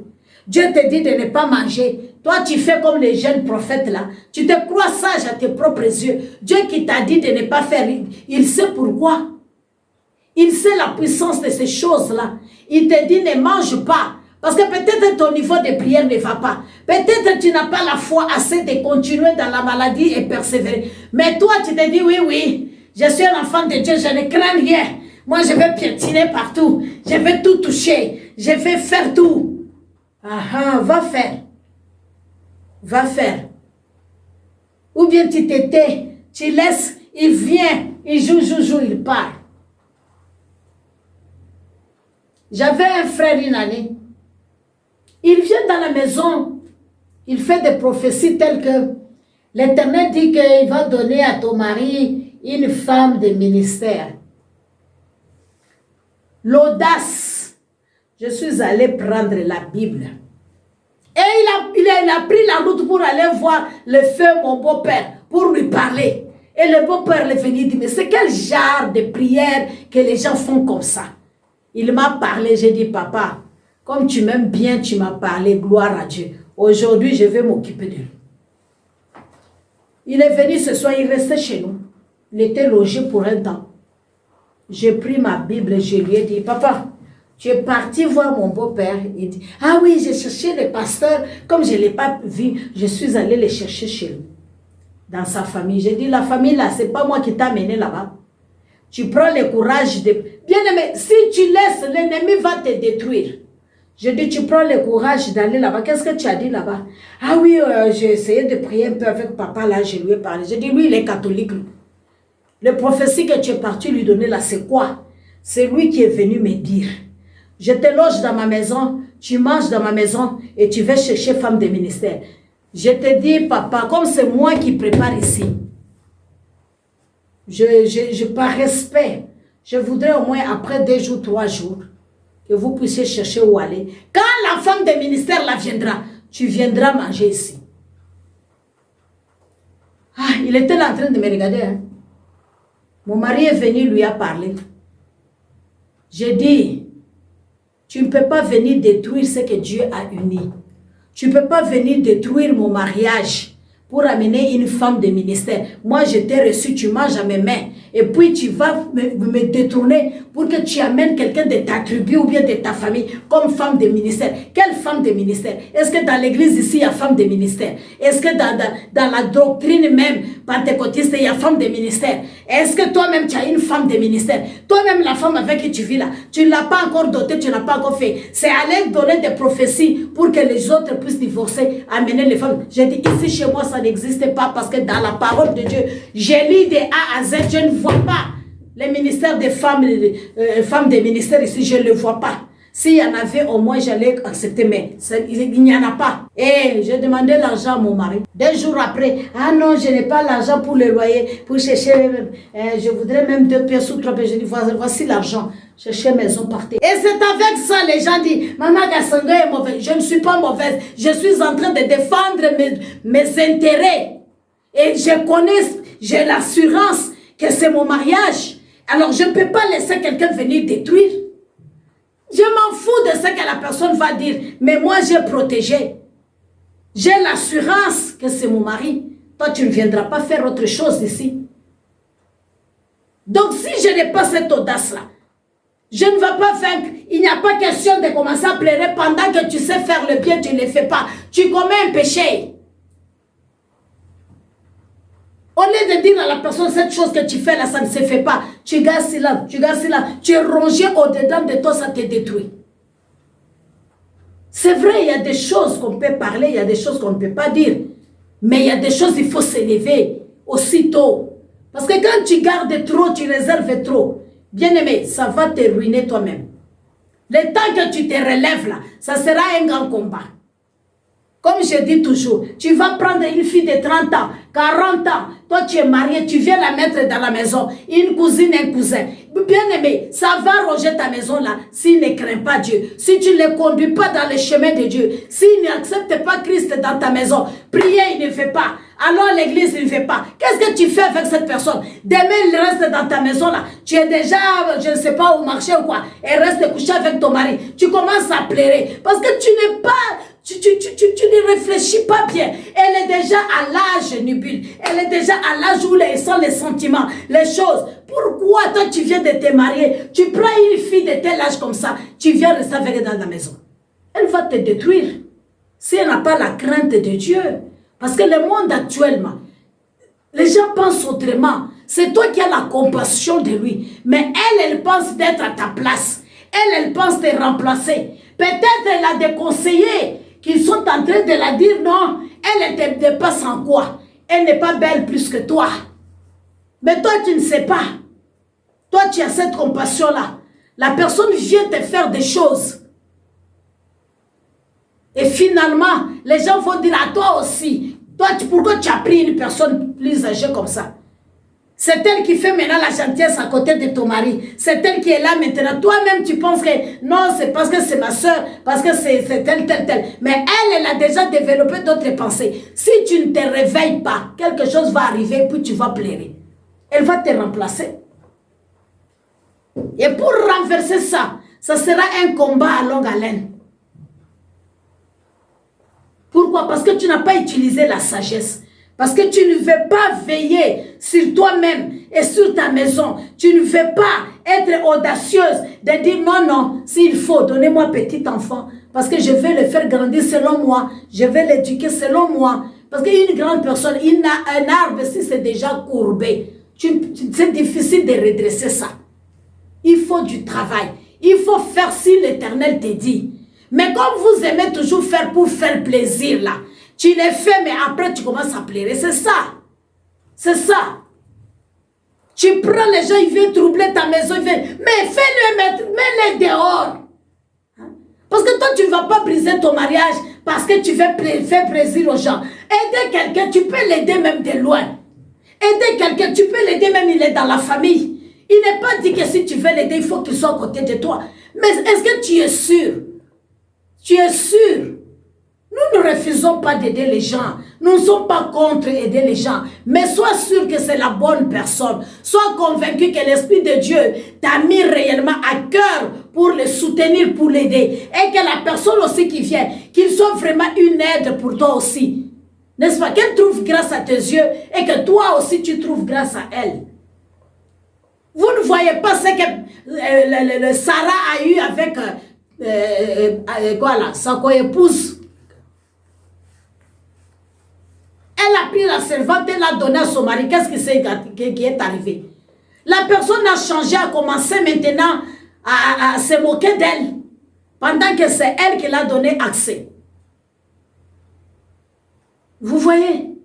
Dieu te dit de ne pas manger. Toi, tu fais comme les jeunes prophètes là. Tu te crois sage à tes propres yeux. Dieu qui t'a dit de ne pas faire, il sait pourquoi. Il sait la puissance de ces choses-là. Il te dit ne mange pas. Parce que peut-être ton niveau de prière ne va pas. Peut-être tu n'as pas la foi assez de continuer dans la maladie et persévérer. Mais toi, tu te dis oui. Je suis un enfant de Dieu, je ne crains rien. Moi, je vais piétiner partout. Je vais tout toucher. Je vais faire tout. Va faire. Va faire. Ou bien tu t'étais, tu laisses, il vient, il joue, il part. J'avais un frère une année. Il vient dans la maison. Il fait des prophéties telles que l'Éternel dit qu'il va donner à ton mari une femme de ministère. L'audace. Je suis allée prendre la Bible. Et il a pris la route pour aller voir le feu, mon beau-père, pour lui parler. Et le beau-père est venu dire, mais c'est quel genre de prière que les gens font comme ça? Il m'a parlé, j'ai dit, papa, comme tu m'aimes bien, tu m'as parlé, gloire à Dieu. Aujourd'hui, je vais m'occuper de lui. Il est venu ce soir, il restait chez nous. Il était logé pour un temps. J'ai pris ma Bible et je lui ai dit, papa, tu es parti voir mon beau-père. Il dit, ah oui, j'ai cherché le pasteur. Comme je ne l'ai pas vu, je suis allé le chercher chez lui, dans sa famille. J'ai dit, la famille là, ce n'est pas moi qui t'ai amené là-bas. Tu prends le courage de... Bien-aimé, si tu laisses, l'ennemi va te détruire. Je dis, tu prends le courage d'aller là-bas. Qu'est-ce que tu as dit là-bas? Ah oui, j'ai essayé de prier un peu avec papa, là, je lui ai parlé. J'ai dit, lui, il est catholique. Le prophétie que tu es parti lui donner là, c'est quoi? C'est lui qui est venu me dire. Je te loge dans ma maison, tu manges dans ma maison et tu vas chercher femme de ministère. Je te dis, papa, comme c'est moi qui prépare ici, par respect, je voudrais au moins après 2 jours, 3 jours, que vous puissiez chercher où aller. Quand la femme de ministère là viendra, tu viendras manger ici. Ah, il était là en train de me regarder. Hein. Mon mari est venu, lui a parlé. J'ai dit, tu ne peux pas venir détruire ce que Dieu a uni. Tu ne peux pas venir détruire mon mariage pour amener une femme de ministère. Moi, je t'ai reçu, tu manges à mes mains. Et puis, tu vas me détourner pour que tu amènes quelqu'un de ta tribu ou bien de ta famille comme femme de ministère. Quelle femme de ministère? Est-ce que dans l'église ici, il y a femme de ministère? Est-ce que dans la doctrine même pentecôtiste, il y a femme de ministère? Est-ce que toi-même, tu as une femme de ministère? Toi-même, la femme avec qui tu vis là, tu ne l'as pas encore dotée, tu n'as pas encore fait. C'est aller donner des prophéties pour que les autres puissent divorcer, amener les femmes. J'ai dit, ici, chez moi, ça n'existe pas parce que dans la parole de Dieu, j'ai lu de A à Z, je ne vois pas les ministères des femmes, femmes des ministères ici, je ne le vois pas. S'il y en avait au moins, j'allais accepter, mais il n'y en a pas. Et j'ai demandé l'argent à mon mari. 2 jours après, ah non, je n'ai pas l'argent pour le loyer, pour chercher, je voudrais même 2 pièces ou 3 pièces. Je dis, voici l'argent. Chercher maison par terre. Et c'est avec ça, les gens disent, Maman Gassanga est mauvaise. Je ne suis pas mauvaise. Je suis en train de défendre mes intérêts. Et je connais, j'ai l'assurance que c'est mon mariage. Alors je ne peux pas laisser quelqu'un venir détruire. Je m'en fous de ce que la personne va dire. Mais moi, j'ai protégé. J'ai l'assurance que c'est mon mari. Toi, tu ne viendras pas faire autre chose ici. Donc, si je n'ai pas cette audace-là, je ne vais pas vaincre. Il n'y a pas question de commencer à pleurer pendant que tu sais faire le bien, tu ne le fais pas. Tu commets un péché. Au lieu de dire à la personne, cette chose que tu fais là, ça ne se fait pas. Tu gardes cela, tu gardes cela. Tu es rongé au-dedans de toi, ça te détruit. C'est vrai, il y a des choses qu'on peut parler, il y a des choses qu'on ne peut pas dire. Mais il y a des choses, il faut s'élever aussitôt. Parce que quand tu gardes trop, tu réserves trop. Bien-aimé, ça va te ruiner toi-même. Le temps que tu te relèves là, ça sera un grand combat. Comme je dis toujours, tu vas prendre une fille de 30 ans, 40 ans, toi tu es marié, tu viens la mettre dans la maison, une cousine, un cousin. Bien aimé, ça va ronger ta maison là, s'il ne craint pas Dieu, si tu ne le conduis pas dans le chemin de Dieu, s'il n'accepte pas Christ dans ta maison, prier il ne fait pas, alors l'église il ne fait pas. Qu'est-ce que tu fais avec cette personne? Demain il reste dans ta maison là, tu es déjà, je ne sais pas, au marché ou quoi, et reste couché avec ton mari, tu commences à pleurer, parce que tu n'es pas... Tu ne réfléchis pas bien. Elle est déjà à l'âge nubile. Elle est déjà à l'âge où elle sent les sentiments, les choses. Pourquoi toi tu viens de te marier? Tu prends une fille de tel âge comme ça, tu viens rester avec elle dans la maison. Elle va te détruire. Si elle n'a pas la crainte de Dieu. Parce que le monde actuellement, les gens pensent autrement. C'est toi qui as la compassion de lui. Mais elle pense d'être à ta place. Elle pense te remplacer. Peut-être elle a des conseillers qui sont en train de la dire non, elle te dépasse en quoi? Elle n'est pas belle plus que toi. Mais toi, tu ne sais pas. Toi, tu as cette compassion-là. La personne vient te faire des choses. Et finalement, les gens vont dire à toi aussi, toi, pourquoi tu as pris une personne plus âgée comme ça? C'est elle qui fait maintenant la gentillesse à côté de ton mari. C'est elle qui est là maintenant. Toi-même, tu penses que non, c'est parce que c'est ma soeur, parce que c'est tel. Mais elle a déjà développé d'autres pensées. Si tu ne te réveilles pas, quelque chose va arriver, puis tu vas pleurer. Elle va te remplacer. Et pour renverser ça, ça sera un combat à longue haleine. Pourquoi? Parce que tu n'as pas utilisé la sagesse. Parce que tu ne veux pas veiller sur toi-même et sur ta maison. Tu ne veux pas être audacieuse de dire non, non, s'il faut, donnez-moi petit enfant. Parce que je vais le faire grandir selon moi. Je vais l'éduquer selon moi. Parce qu'une grande personne, un arbre, si c'est déjà courbé, c'est difficile de redresser ça. Il faut du travail. Il faut faire si l'Éternel te dit. Mais comme vous aimez toujours faire pour faire plaisir là, tu les fais, mais après tu commences à pleurer. C'est ça. C'est ça. Tu prends les gens, ils viennent troubler ta maison. Ils viennent, mais fais-le mettre, mets-les dehors. Hein? Parce que toi, tu ne vas pas briser ton mariage parce que tu veux faire plaisir aux gens. Aider quelqu'un, tu peux l'aider même de loin. Aider quelqu'un, tu peux l'aider même, il est dans la famille. Il n'est pas dit que si tu veux l'aider, il faut qu'il soit à côté de toi. Mais est-ce que tu es sûr? Tu es sûr? Nous ne refusons pas d'aider les gens. Nous ne sommes pas contre aider les gens. Mais sois sûr que c'est la bonne personne. Sois convaincu que l'Esprit de Dieu t'a mis réellement à cœur pour le soutenir, pour l'aider. Et que la personne aussi qui vient, qu'il soit vraiment une aide pour toi aussi. N'est-ce pas? Qu'elle trouve grâce à tes yeux et que toi aussi tu trouves grâce à elle. Vous ne voyez pas ce que Sarah a eu avec quoi là, sa co-épouse. Elle a pris la servante et l'a donnée à son mari. Qu'est-ce qui est arrivé? La personne a changé, a commencé maintenant à se moquer d'elle. Pendant que c'est elle qui l'a donné accès. Vous voyez?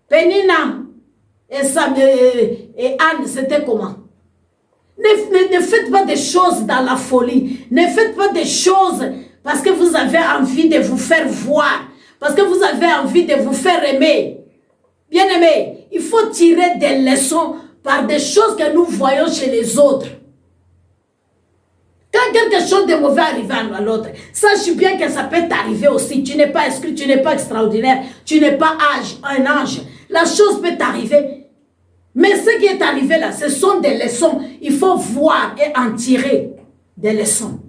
Pénina et Anne, c'était comment? Ne faites pas des choses dans la folie. Ne faites pas des choses parce que vous avez envie de vous faire voir. Parce que vous avez envie de vous faire aimer. Bien-aimés, il faut tirer des leçons par des choses que nous voyons chez les autres. Quand quelque chose de mauvais arrive à l'autre, sache bien que ça peut t'arriver aussi. Tu n'es pas exclu, tu n'es pas extraordinaire, tu n'es pas un ange. La chose peut t'arriver. Mais ce qui est arrivé là, ce sont des leçons. Il faut voir et en tirer des leçons.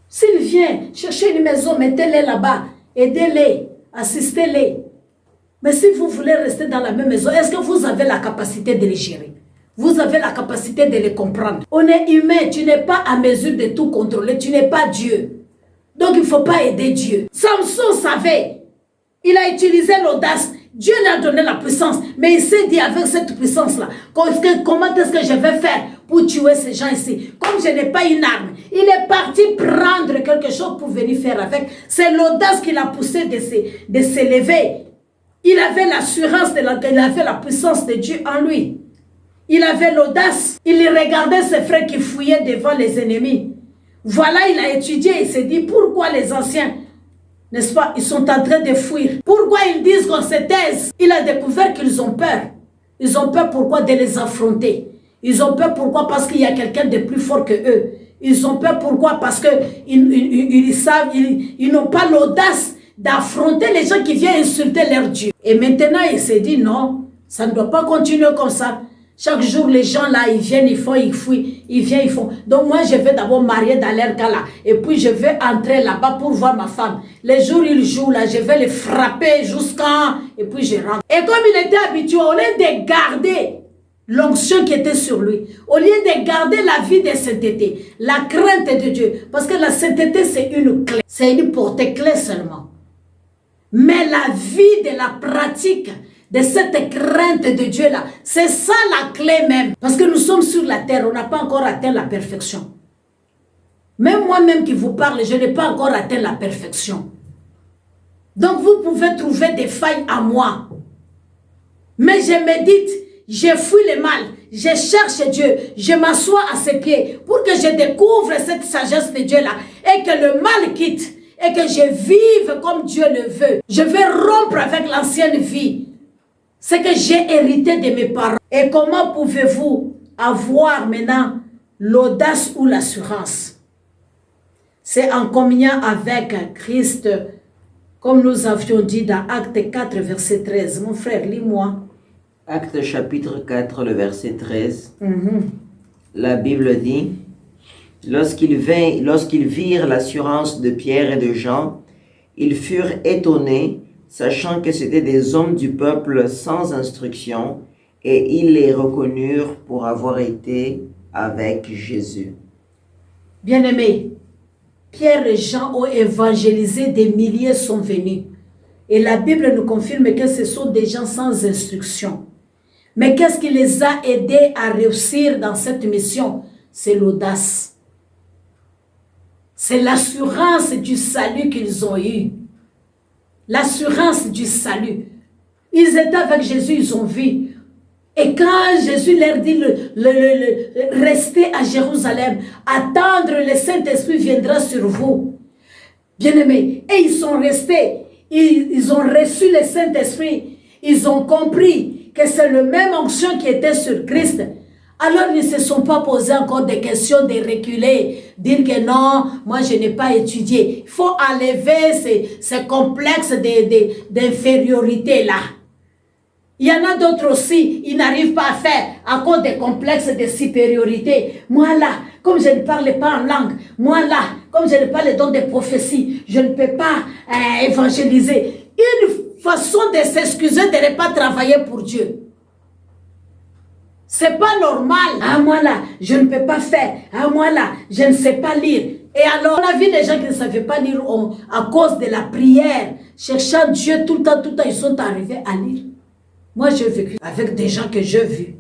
S'il vient chercher une maison, mettez-les là-bas, aidez-les, assistez-les. Mais si vous voulez rester dans la même maison, est-ce que vous avez la capacité de les gérer? Vous avez la capacité de les comprendre. On est humain, tu n'es pas à mesure de tout contrôler, tu n'es pas Dieu. Donc il ne faut pas aider Dieu. Samson savait, il a utilisé l'audace. Dieu lui a donné la puissance, mais il s'est dit avec cette puissance-là, comment est-ce que je vais faire pour tuer ces gens ici? Comme je n'ai pas une arme, il est parti prendre quelque chose pour venir faire avec. C'est l'audace qui l'a poussé de s'élever. Il avait l'assurance, il avait la puissance de Dieu en lui. Il avait l'audace. Il regardait ses frères qui fouillaient devant les ennemis. Voilà, il a étudié, il s'est dit pourquoi les anciens, n'est-ce pas, ils sont en train de fuir. Pourquoi ils disent qu'on se taise? Il a découvert qu'ils ont peur. Ils ont peur pourquoi? De les affronter. Ils ont peur pourquoi? Parce qu'il y a quelqu'un de plus fort que eux. Ils ont peur pourquoi? Parce qu'ils savent, ils n'ont pas l'audace d'affronter les gens qui viennent insulter leur Dieu. Et maintenant, il s'est dit non, ça ne doit pas continuer comme ça. Chaque jour, les gens là, ils viennent, ils font, ils fouillent, ils viennent, ils font. Donc moi, je vais d'abord marier dans leur cas là. Et puis, je vais entrer là-bas pour voir ma femme. Les jours, ils jouent là, je vais les frapper jusqu'à... Et puis, je rentre. Et comme il était habitué, au lieu de garder l'onction qui était sur lui, au lieu de garder la vie de sainteté, la crainte de Dieu, parce que la sainteté, c'est une clé. C'est une porte-clé seulement. Mais la vie de la pratique de cette crainte de Dieu-là, c'est ça la clé même. Parce que nous sommes sur la terre, on n'a pas encore atteint la perfection. Même moi-même qui vous parle, je n'ai pas encore atteint la perfection. Donc vous pouvez trouver des failles à moi. Mais je médite, je fuis le mal, je cherche Dieu, je m'assois à ses pieds pour que je découvre cette sagesse de Dieu-là et que le mal quitte et que je vive comme Dieu le veut. Je vais rompre avec l'ancienne vie. C'est que j'ai hérité de mes parents. Et comment pouvez-vous avoir maintenant l'audace ou l'assurance? C'est en communiant avec Christ, comme nous avions dit dans Actes 4, verset 13. Mon frère, lis-moi. Actes chapitre 4, le verset 13. La Bible dit, lorsqu'ils virent l'assurance de Pierre et de Jean, ils furent étonnés, sachant que c'étaient des hommes du peuple sans instruction, et ils les reconnurent pour avoir été avec Jésus. Bien-aimés, Pierre et Jean ont évangélisé, des milliers sont venus. Et la Bible nous confirme que ce sont des gens sans instruction. Mais qu'est-ce qui les a aidés à réussir dans cette mission? C'est l'audace. C'est l'assurance du salut qu'ils ont eu. L'assurance du salut. Ils étaient avec Jésus, ils ont vu. Et quand Jésus leur dit restez à Jérusalem, attendre le Saint-Esprit viendra sur vous. Bien-aimés, et ils sont restés. Ils ont reçu le Saint-Esprit. Ils ont compris que c'est le même onction qui était sur Christ. Alors ils ne se sont pas posés encore des questions de reculer, dire que non, moi je n'ai pas étudié. Il faut enlever ces complexes d'infériorité là. Il y en a d'autres aussi, ils n'arrivent pas à faire à cause des complexes de supériorité. Moi là, comme je ne parle pas en langue, moi là, comme je ne parle pas de prophétie, je ne peux pas évangéliser. Une façon de s'excuser de ne pas travailler pour Dieu. C'est pas normal. Ah, moi là, je ne peux pas faire. Ah, moi là, je ne sais pas lire. Et alors, on a vu des gens qui ne savaient pas lire à cause de la prière, cherchant Dieu tout le temps, ils sont arrivés à lire. Moi, j'ai vécu avec des gens que j'ai vus.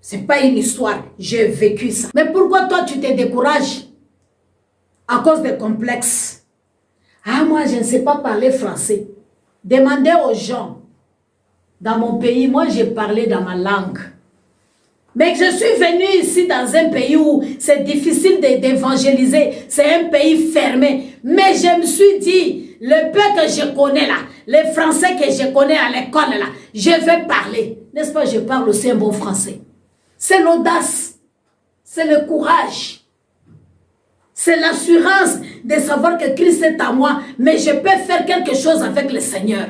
C'est pas une histoire, j'ai vécu ça. Mais pourquoi toi, tu te décourages? À cause des complexes. Ah, moi, je ne sais pas parler français. Demandez aux gens. Dans mon pays, moi, j'ai parlé dans ma langue. Mais je suis venue ici dans un pays où c'est difficile d'évangéliser. C'est un pays fermé. Mais je me suis dit, le peu que je connais là, les Français que je connais à l'école là, je vais parler. N'est-ce pas, je parle aussi un bon français. C'est l'audace. C'est le courage. C'est l'assurance de savoir que Christ est à moi, mais je peux faire quelque chose avec le Seigneur.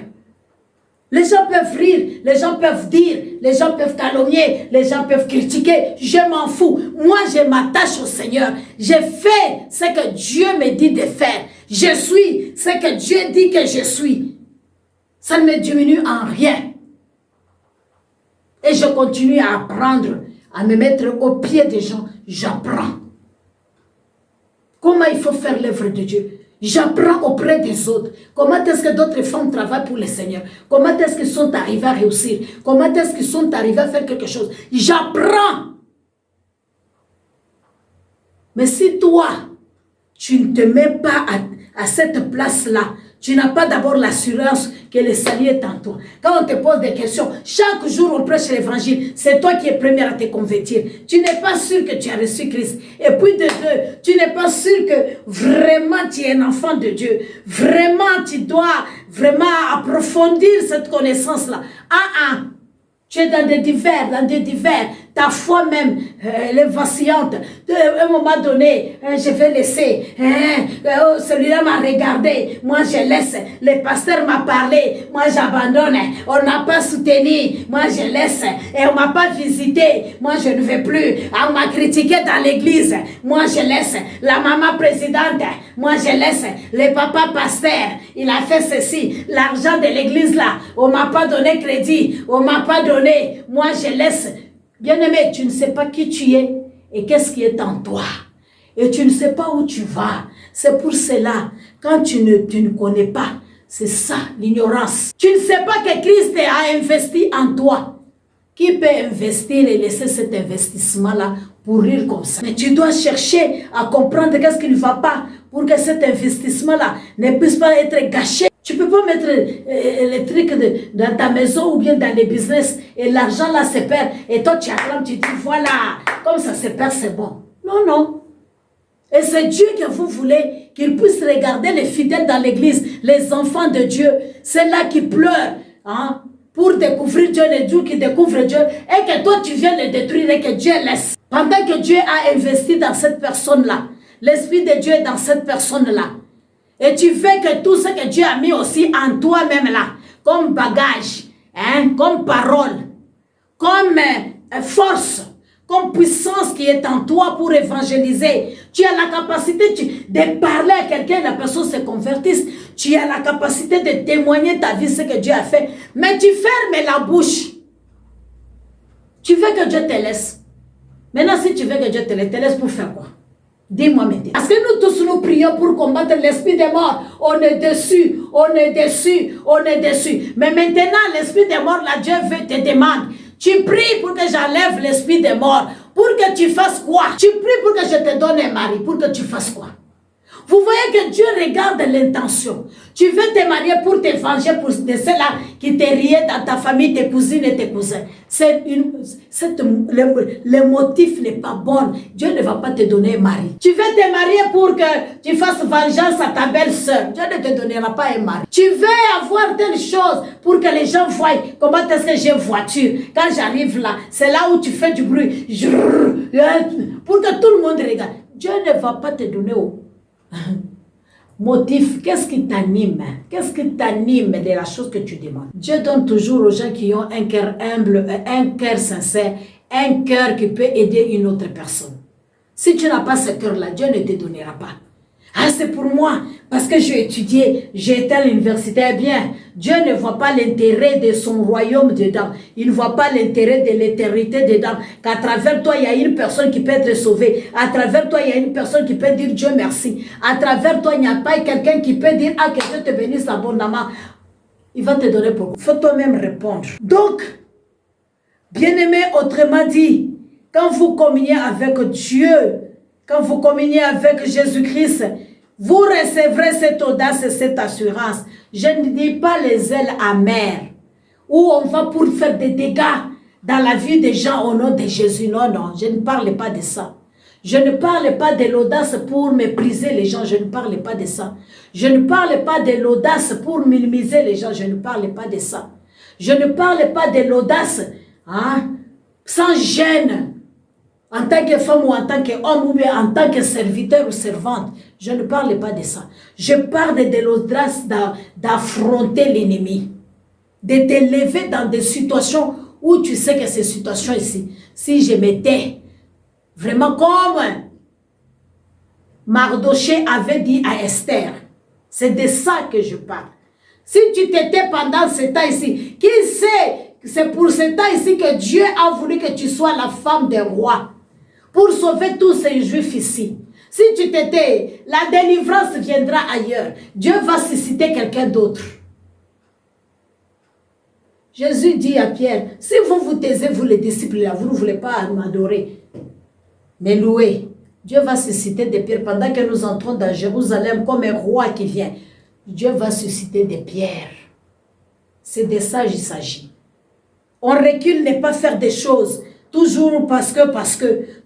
Les gens peuvent rire, les gens peuvent dire, les gens peuvent calomnier, les gens peuvent critiquer. Je m'en fous. Moi, je m'attache au Seigneur. Je fais ce que Dieu me dit de faire. Je suis ce que Dieu dit que je suis. Ça ne me diminue en rien. Et je continue à apprendre, à me mettre au pied des gens. J'apprends. Comment il faut faire l'œuvre de Dieu. J'apprends auprès des autres. Comment est-ce que d'autres femmes travaillent pour le Seigneur? Comment est-ce qu'ils sont arrivés à réussir? Comment est-ce qu'ils sont arrivés à faire quelque chose? J'apprends. Mais si toi, tu ne te mets pas à cette place-là, tu n'as pas d'abord l'assurance que le salut est en toi. Quand on te pose des questions, chaque jour on prêche l'évangile, c'est toi qui es premier à te convertir. Tu n'es pas sûr que tu as reçu Christ. Et puis de deux, tu n'es pas sûr que vraiment tu es un enfant de Dieu. Vraiment, tu dois vraiment approfondir cette connaissance-là. Tu es dans des divers. Ta foi même, elle est vacillante. À un moment donné, je vais laisser. Celui-là m'a regardé. Moi, je laisse. Le pasteur m'a parlé. Moi, j'abandonne. On n'a pas soutenu. Moi, je laisse. Et on ne m'a pas visité. Moi, je ne vais plus. On m'a critiqué dans l'église. Moi, je laisse. La maman présidente. Moi, je laisse. Le papa pasteur. Il a fait ceci. L'argent de l'église, là. On ne m'a pas donné crédit. On ne m'a pas donné. Moi, je laisse. Bien-aimé, tu ne sais pas qui tu es et qu'est-ce qui est en toi. Et tu ne sais pas où tu vas. C'est pour cela, quand tu ne connais pas, c'est ça l'ignorance. Tu ne sais pas que Christ a investi en toi. Qui peut investir et laisser cet investissement-là pourrir comme ça? Mais tu dois chercher à comprendre qu'est-ce qui ne va pas pour que cet investissement-là ne puisse pas être gâché. Tu ne peux pas mettre les trucs dans ta maison ou bien dans les business et l'argent là se perd. Et toi tu acclames, tu dis voilà, comme ça se perd, c'est bon. Non, non. Et c'est Dieu que vous voulez qu'il puisse regarder les fidèles dans l'église, les enfants de Dieu. C'est là qui pleurent pour découvrir Dieu, les Dieu qui découvrent Dieu. Et que toi tu viens le détruire et que Dieu laisse. Pendant que Dieu a investi dans cette personne-là, l'Esprit de Dieu est dans cette personne-là. Et tu veux que tout ce que Dieu a mis aussi en toi-même là, comme bagage, comme parole, comme force, comme puissance qui est en toi pour évangéliser. Tu as la capacité de parler à quelqu'un, la personne se convertisse. Tu as la capacité de témoigner ta vie, ce que Dieu a fait. Mais tu fermes la bouche. Tu veux que Dieu te laisse. Maintenant, si tu veux que Dieu te laisse pour faire quoi? Dis-moi maintenant. Parce que nous tous nous prions pour combattre l'esprit des morts. On est déçus, on est déçus, on est déçus. Mais maintenant, l'esprit des morts, là, Dieu te demande. Tu pries pour que j'enlève l'esprit des morts. Pour que tu fasses quoi? Tu pries pour que je te donne un mari. Pour que tu fasses quoi? Vous voyez que Dieu regarde l'intention. Tu veux te marier pour te venger pour de ceux-là qui te riaient dans ta famille, tes cousines et tes cousins. Le motif n'est pas bon. Dieu ne va pas te donner un mari. Tu veux te marier pour que tu fasses vengeance à ta belle-sœur. Dieu ne te donnera pas un mari. Tu veux avoir telle chose pour que les gens voient comment est-ce que j'ai une voiture. Quand j'arrive là, c'est là où tu fais du bruit. Pour que tout le monde regarde. Dieu ne va pas te donner motif. Qu'est-ce qui t'anime? Qu'est-ce qui t'anime de la chose que tu demandes? Dieu donne toujours aux gens qui ont un cœur humble, un cœur sincère, un cœur qui peut aider une autre personne. Si tu n'as pas ce cœur-là, Dieu ne te donnera pas. Ah, c'est pour moi, parce que j'ai étudié, j'ai été à l'université. Eh bien, Dieu ne voit pas l'intérêt de son royaume dedans. Il ne voit pas l'intérêt de l'éternité dedans. Qu'à travers toi, il y a une personne qui peut être sauvée. À travers toi, il y a une personne qui peut dire Dieu merci. À travers toi, il n'y a pas quelqu'un qui peut dire ah, que Dieu te bénisse abondamment. Il va te donner pourquoi. Il faut toi-même répondre. Donc, bien-aimé, autrement dit, quand vous communiez avec Dieu, quand vous communiez avec Jésus-Christ, vous recevrez cette audace et cette assurance. Je ne dis pas les ailes amères, où on va pour faire des dégâts. dans la vie des gens au nom de Jésus. Non, non, je ne parle pas de ça. Je ne parle pas de l'audace pour mépriser les gens, je ne parle pas de ça. Je ne parle pas de l'audace pour minimiser les gens, je ne parle pas de ça. Je ne parle pas de l'audace sans gêne, en tant que femme ou en tant qu'homme ou bien en tant que serviteur ou servante. Je ne parle pas de ça. Je parle de l'audace d'affronter l'ennemi, de te lever dans des situations où tu sais que ces situations ici, si je m'étais vraiment comme Mardoché avait dit à Esther, c'est de ça que je parle. Si tu t'étais pendant ce temps ici, qui sait, c'est pour ce temps ici que Dieu a voulu que tu sois la femme d'un roi, pour sauver tous ces juifs ici. Si tu t'étais, la délivrance viendra ailleurs. Dieu va susciter quelqu'un d'autre. Jésus dit à Pierre, si vous vous taisez, vous les disciples là, vous ne voulez pas m'adorer, mais louer. Dieu va susciter des pierres. Pendant que nous entrons dans Jérusalem comme un roi qui vient, Dieu va susciter des pierres. C'est de ça qu'il s'agit. On recule, ne pas faire des choses. Toujours parce que,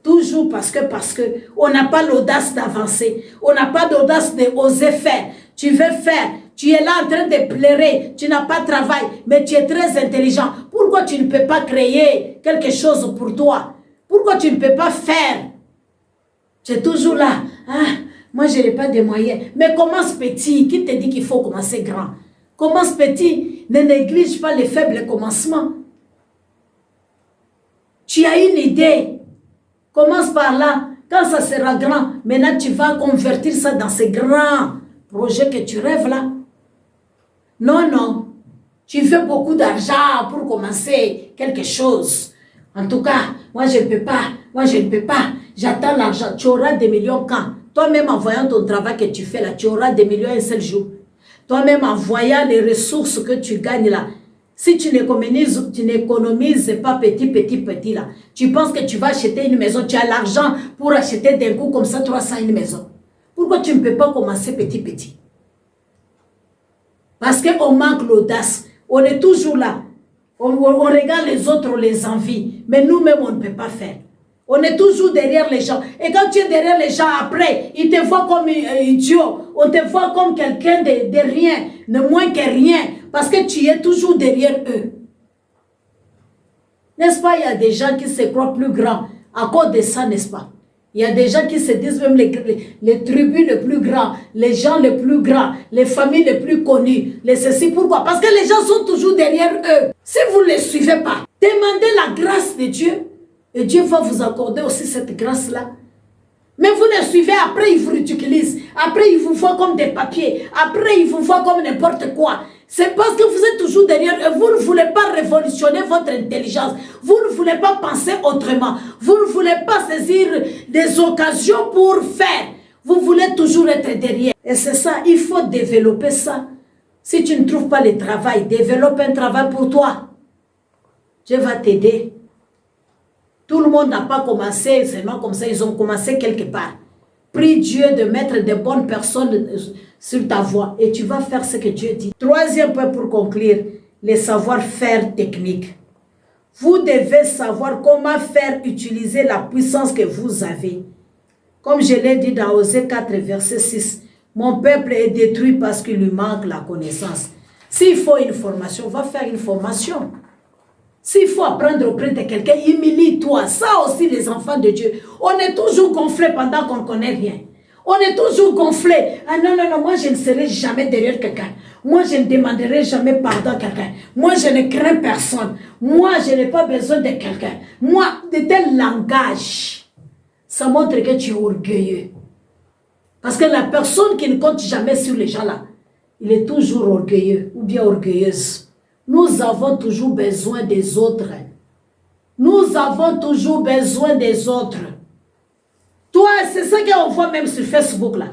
toujours parce que, on n'a pas l'audace d'avancer. On n'a pas l'audace d'oser faire. Tu veux faire, tu es là en train de pleurer, tu n'as pas de travail, mais tu es très intelligent. Pourquoi tu ne peux pas créer quelque chose pour toi? Pourquoi tu ne peux pas faire? Tu es toujours là. Moi, je n'ai pas de moyens. Mais commence petit. Qui te dit qu'il faut commencer grand? Commence petit. Ne néglige pas les faibles commencements. Tu as une idée. Commence par là. Quand ça sera grand, maintenant tu vas convertir ça dans ces grands projets que tu rêves là. Non, non. Tu veux beaucoup d'argent pour commencer quelque chose. En tout cas, moi je ne peux pas. Moi je ne peux pas. J'attends l'argent. Tu auras des millions quand? Toi-même en voyant ton travail que tu fais là, tu auras des millions un seul jour. Toi-même en voyant les ressources que tu gagnes là. Si tu n'économises pas petit là, tu penses que tu vas acheter une maison, tu as l'argent pour acheter d'un coup comme ça 300 une maison. Pourquoi tu ne peux pas commencer petit? Parce qu'on manque l'audace. On est toujours là. On regarde les autres, on les envie. Mais nous-mêmes, on ne peut pas faire. On est toujours derrière les gens. Et quand tu es derrière les gens, après, ils te voient comme idiot. On te voit comme quelqu'un de rien, de moins que rien. Parce que tu es toujours derrière eux. N'est-ce pas, il y a des gens qui se croient plus grands à cause de ça, n'est-ce pas? Il y a des gens qui se disent même les tribus les plus grands, les gens les plus grands, les familles les plus connues, les ceci. Pourquoi? Parce que les gens sont toujours derrière eux. Si vous ne les suivez pas, demandez la grâce de Dieu. Et Dieu va vous accorder aussi cette grâce-là. Mais vous les suivez, après ils vous ridiculisent. Après ils vous voient comme des papiers. Après ils vous voient comme n'importe quoi. C'est parce que vous êtes toujours derrière eux. Vous ne voulez pas révolutionner votre intelligence. Vous ne voulez pas penser autrement. Vous ne voulez pas saisir des occasions pour faire. Vous voulez toujours être derrière. Et c'est ça, il faut développer ça. Si tu ne trouves pas le travail, développe un travail pour toi. Dieu va t'aider. Tout le monde n'a pas commencé, seulement comme ça, ils ont commencé quelque part. Prie Dieu de mettre de bonnes personnes sur ta voie et tu vas faire ce que Dieu dit. Troisième point pour conclure, les savoir-faire techniques. Vous devez savoir comment faire utiliser la puissance que vous avez. Comme je l'ai dit dans Osée 4, verset 6, mon peuple est détruit parce qu'il lui manque la connaissance. S'il faut une formation, va faire une formation. S'il faut apprendre auprès de quelqu'un, humilie-toi. Ça aussi, les enfants de Dieu. On est toujours gonflé pendant qu'on ne connaît rien. On est toujours gonflé. Ah non, non, non, moi je ne serai jamais derrière quelqu'un. Moi je ne demanderai jamais pardon à quelqu'un. Moi je ne crains personne. Moi je n'ai pas besoin de quelqu'un. Moi, de tel langage, ça montre que tu es orgueilleux. Parce que la personne qui ne compte jamais sur les gens là, il est toujours orgueilleux ou bien orgueilleuse. Nous avons toujours besoin des autres. Nous avons toujours besoin des autres. Toi, c'est ça qu'on voit même sur Facebook là.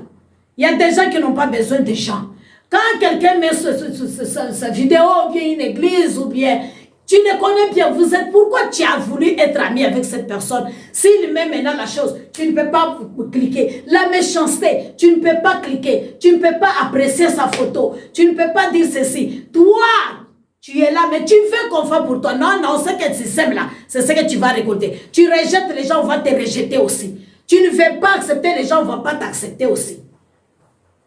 Il y a des gens qui n'ont pas besoin de gens. Quand quelqu'un met sa vidéo, ou bien une église, ou bien tu le connais bien, vous êtes, pourquoi tu as voulu être ami avec cette personne? S'il met maintenant la chose, tu ne peux pas cliquer. La méchanceté, tu ne peux pas cliquer. Tu ne peux pas apprécier sa photo. Tu ne peux pas dire ceci. Toi, Tu es là, mais tu veux qu'on fasse pour toi. Non, non, ce que tu sèmes là, c'est ce que tu vas récolter. Tu rejettes les gens, on va te rejeter aussi. Tu ne veux pas accepter les gens, on ne va pas t'accepter aussi.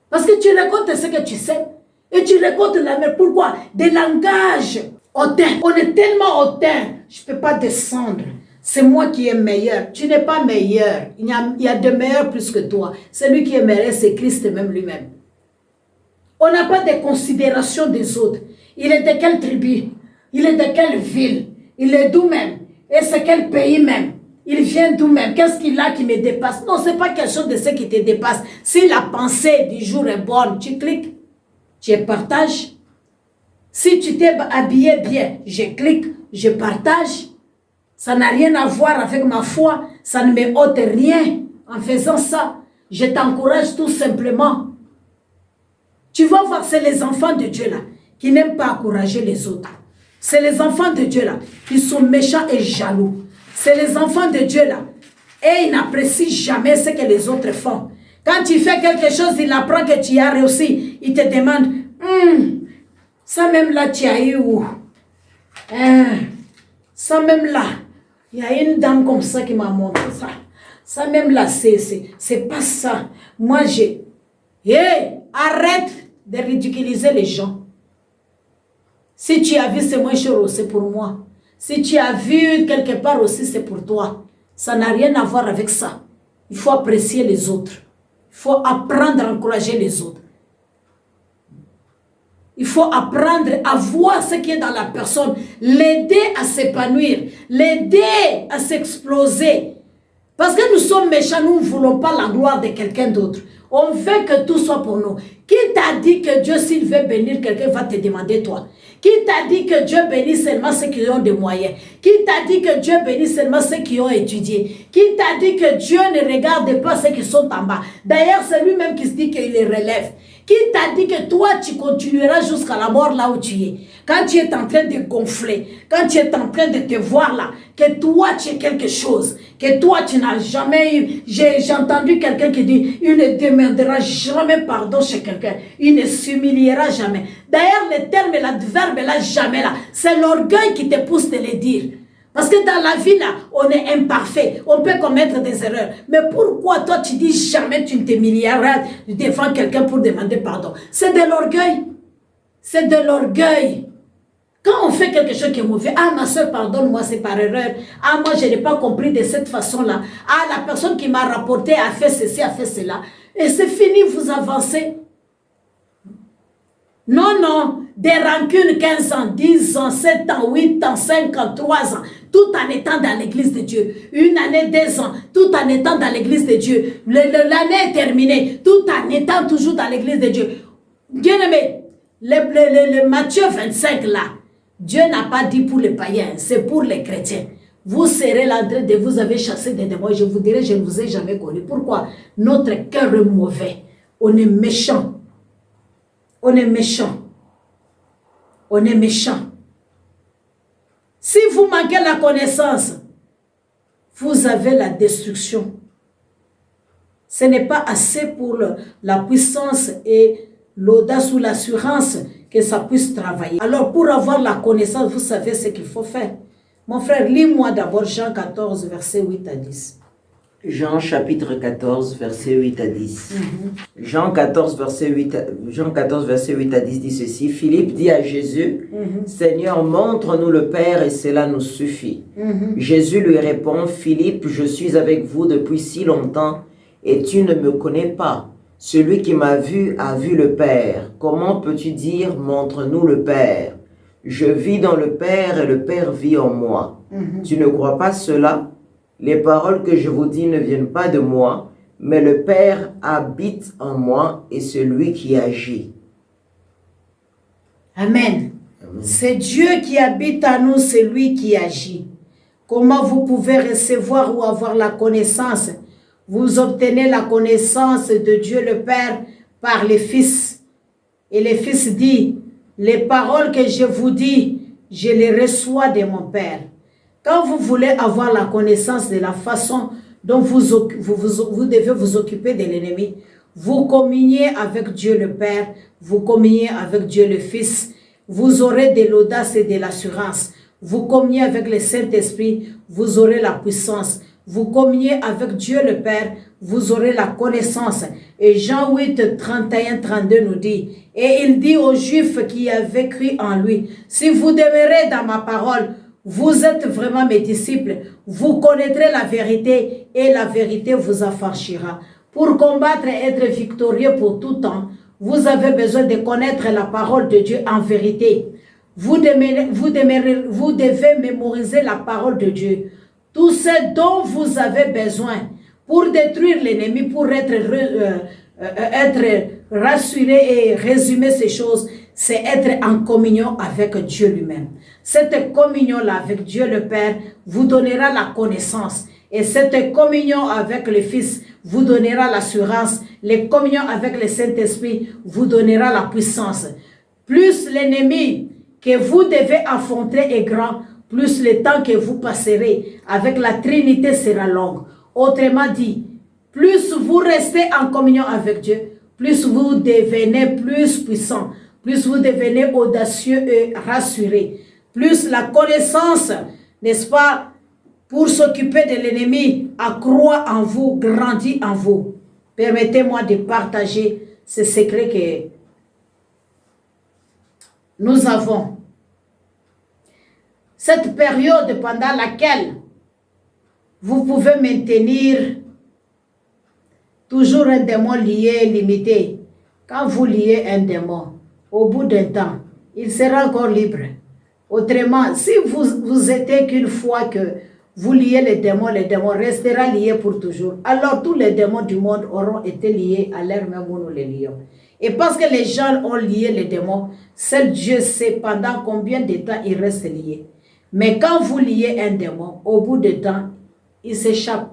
Parce que tu récoltes ce que tu sais. Et tu récoltes la mer. Pourquoi? Des langages hautains. On est tellement hautain. Je ne peux pas descendre. C'est moi qui est meilleur. Tu n'es pas meilleur. Il y a de meilleurs plus que toi. Celui qui est meilleur, c'est Christ même lui-même. On n'a pas de considération des autres. Il est de quelle tribu? Il est de quelle ville? Il est d'où même? Et c'est quel pays même? Il vient d'où même? Qu'est-ce qu'il a qui me dépasse? Non, ce n'est pas quelque chose de ce qui te dépasse. Si la pensée du jour est bonne, tu cliques. Tu partages. Si tu t'es habillé bien, je clique, je partage. Ça n'a rien à voir avec ma foi. Ça ne me ôte rien en faisant ça. Je t'encourage tout simplement. Tu vas voir, c'est les enfants de Dieu là qui n'aiment pas encourager les autres. C'est les enfants de Dieu là qui sont méchants et jaloux. C'est les enfants de Dieu là. Et ils n'apprécient jamais ce que les autres font. Quand tu fais quelque chose, il apprend que tu as réussi. Il te demande, ça même là, tu as eu où? Ça même là, il y a une dame comme ça qui m'a montré ça. Ça même là, c'est pas ça. Moi, j'ai... arrête de ridiculiser les gens. Si tu as vu, c'est moins cher aussi pour moi. Si tu as vu quelque part aussi, c'est pour toi. Ça n'a rien à voir avec ça. Il faut apprécier les autres. Il faut apprendre à encourager les autres. Il faut apprendre à voir ce qui est dans la personne, l'aider à s'épanouir, l'aider à s'exploser. Parce que nous sommes méchants, nous ne voulons pas la gloire de quelqu'un d'autre. On veut que tout soit pour nous. Qui t'a dit que Dieu, s'il veut bénir quelqu'un, va te demander toi? Qui t'a dit que Dieu bénit seulement ceux qui ont des moyens? Qui t'a dit que Dieu bénit seulement ceux qui ont étudié? Qui t'a dit que Dieu ne regarde pas ceux qui sont en bas? D'ailleurs, c'est lui-même qui se dit qu'il les relève. Qui t'a dit que toi, tu continueras jusqu'à la mort là où tu es? Quand tu es en train de gonfler, quand tu es en train de te voir là, que toi, tu es quelque chose, que toi, tu n'as jamais eu... J'ai entendu quelqu'un qui dit, il ne demandera jamais pardon chez quelqu'un. Il ne s'humiliera jamais. D'ailleurs, le terme, l'adverbe là, jamais là, c'est l'orgueil qui te pousse de le dire. Parce que dans la vie, là, on est imparfait. On peut commettre des erreurs. Mais pourquoi toi, tu dis jamais tu ne t'humilieras devant quelqu'un pour demander pardon? C'est de l'orgueil. C'est de l'orgueil. Quand on fait quelque chose qui est mauvais, ah, ma soeur, pardonne-moi, c'est par erreur. Ah, moi, je n'ai pas compris de cette façon-là. Ah, la personne qui m'a rapporté a fait ceci, a fait cela. Et c'est fini, vous avancez. Non, non, des rancunes 15 ans, 10 ans, 7 ans, 8 ans, 5 ans, 3 ans, tout en étant dans l'église de Dieu. Une année, 2 ans, tout en étant dans l'église de Dieu. L'année est terminée, tout en étant toujours dans l'église de Dieu. Bien-aimé, le Matthieu 25 là, Dieu n'a pas dit pour les païens, c'est pour les chrétiens. Vous serez là de vous avez chassé des démons. Je vous dirai, je ne vous ai jamais connu. Pourquoi? Notre cœur est mauvais. On est méchant. On est méchant. On est méchant. Si vous manquez la connaissance, vous avez la destruction. Ce n'est pas assez pour la puissance et l'audace ou l'assurance que ça puisse travailler. Alors pour avoir la connaissance, vous savez ce qu'il faut faire. Mon frère, lis-moi d'abord Jean 14, verset 8 à 10. Jean chapitre 14, verset 8 à 10. Jean 14, verset 8 à 10 dit ceci. Philippe dit à Jésus, Seigneur, montre-nous le Père et cela nous suffit. Jésus lui répond, Philippe, je suis avec vous depuis si longtemps et tu ne me connais pas. Celui qui m'a vu a vu le Père. Comment peux-tu dire, montre-nous le Père? Je vis dans le Père et le Père vit en moi. Tu ne crois pas cela? Les paroles que je vous dis ne viennent pas de moi, mais le Père habite en moi et c'est lui qui agit. Amen. C'est Dieu qui habite en nous, c'est lui qui agit. Comment vous pouvez recevoir ou avoir la connaissance? Vous obtenez la connaissance de Dieu le Père par le Fils. Et le Fils dit, les paroles que je vous dis, je les reçois de mon Père. Quand vous voulez avoir la connaissance de la façon dont vous devez vous occuper de l'ennemi, vous communiez avec Dieu le Père, vous communiez avec Dieu le Fils. vous aurez de l'audace et de l'assurance. Vous communiez avec le Saint-Esprit, vous aurez la puissance. Vous communiez avec Dieu le Père, vous aurez la connaissance. Et Jean 8, 31, 32 nous dit, et il dit aux Juifs qui avaient cru en lui, si vous demeurez dans ma parole, vous êtes vraiment mes disciples, vous connaîtrez la vérité et la vérité vous affranchira. Pour combattre et être victorieux pour tout temps, vous avez besoin de connaître la parole de Dieu en vérité. Vous devez mémoriser la parole de Dieu. Tout ce dont vous avez besoin pour détruire l'ennemi, pour être rassuré et résumer ces choses, c'est être en communion avec Dieu lui-même. Cette communion-là avec Dieu le Père vous donnera la connaissance. Et cette communion avec le Fils vous donnera l'assurance. La communion avec le Saint-Esprit vous donnera la puissance. Plus l'ennemi que vous devez affronter est grand, plus le temps que vous passerez avec la Trinité sera long. Autrement dit, plus vous restez en communion avec Dieu, plus vous devenez plus puissant, plus vous devenez audacieux et rassuré, plus la connaissance, n'est-ce pas, pour s'occuper de l'ennemi, accroît en vous, grandit en vous. Permettez-moi de partager ce secret que nous avons. Cette période pendant laquelle vous pouvez maintenir toujours un démon lié, limité. Quand vous liez un démon, au bout d'un temps, il sera encore libre. Autrement, si vous êtes qu'une fois que vous liez le démon restera lié pour toujours. Alors tous les démons du monde auront été liés à l'heure même où nous les lions. Et parce que les gens ont lié les démons, seul Dieu sait pendant combien de temps il reste lié. Mais quand vous liez un démon, au bout de temps, il s'échappe.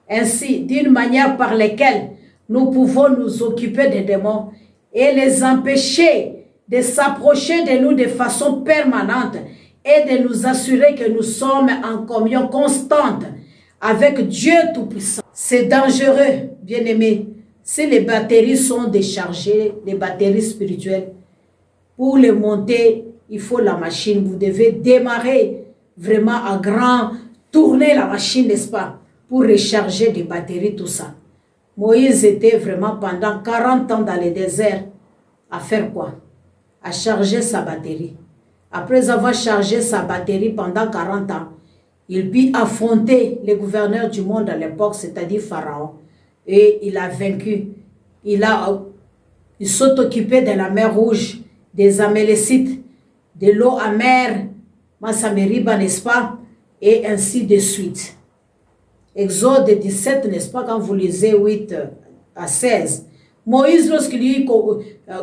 Ainsi, d'une manière par laquelle nous pouvons nous occuper des démons et les empêcher de s'approcher de nous de façon permanente et de nous assurer que nous sommes en communion constante avec Dieu Tout-Puissant. C'est dangereux, bien-aimés, si les batteries sont déchargées, les batteries spirituelles. Pour les monter, il faut la machine. Vous devez démarrer vraiment à grand, tourner la machine, n'est-ce pas, pour recharger des batteries, tout ça. Moïse était vraiment pendant 40 ans dans le désert à faire quoi? À charger sa batterie. Après avoir chargé sa batterie pendant 40 ans, il put affronter les gouverneurs du monde à l'époque, c'est-à-dire Pharaon. Et il a vaincu. Il s'est occupé de la mer Rouge, des Amélécites, de l'eau amère, Massamériba, n'est-ce pas? Et ainsi de suite. Exode 17, n'est-ce pas, quand vous lisez 8 à 16. Moïse, lorsqu'il eut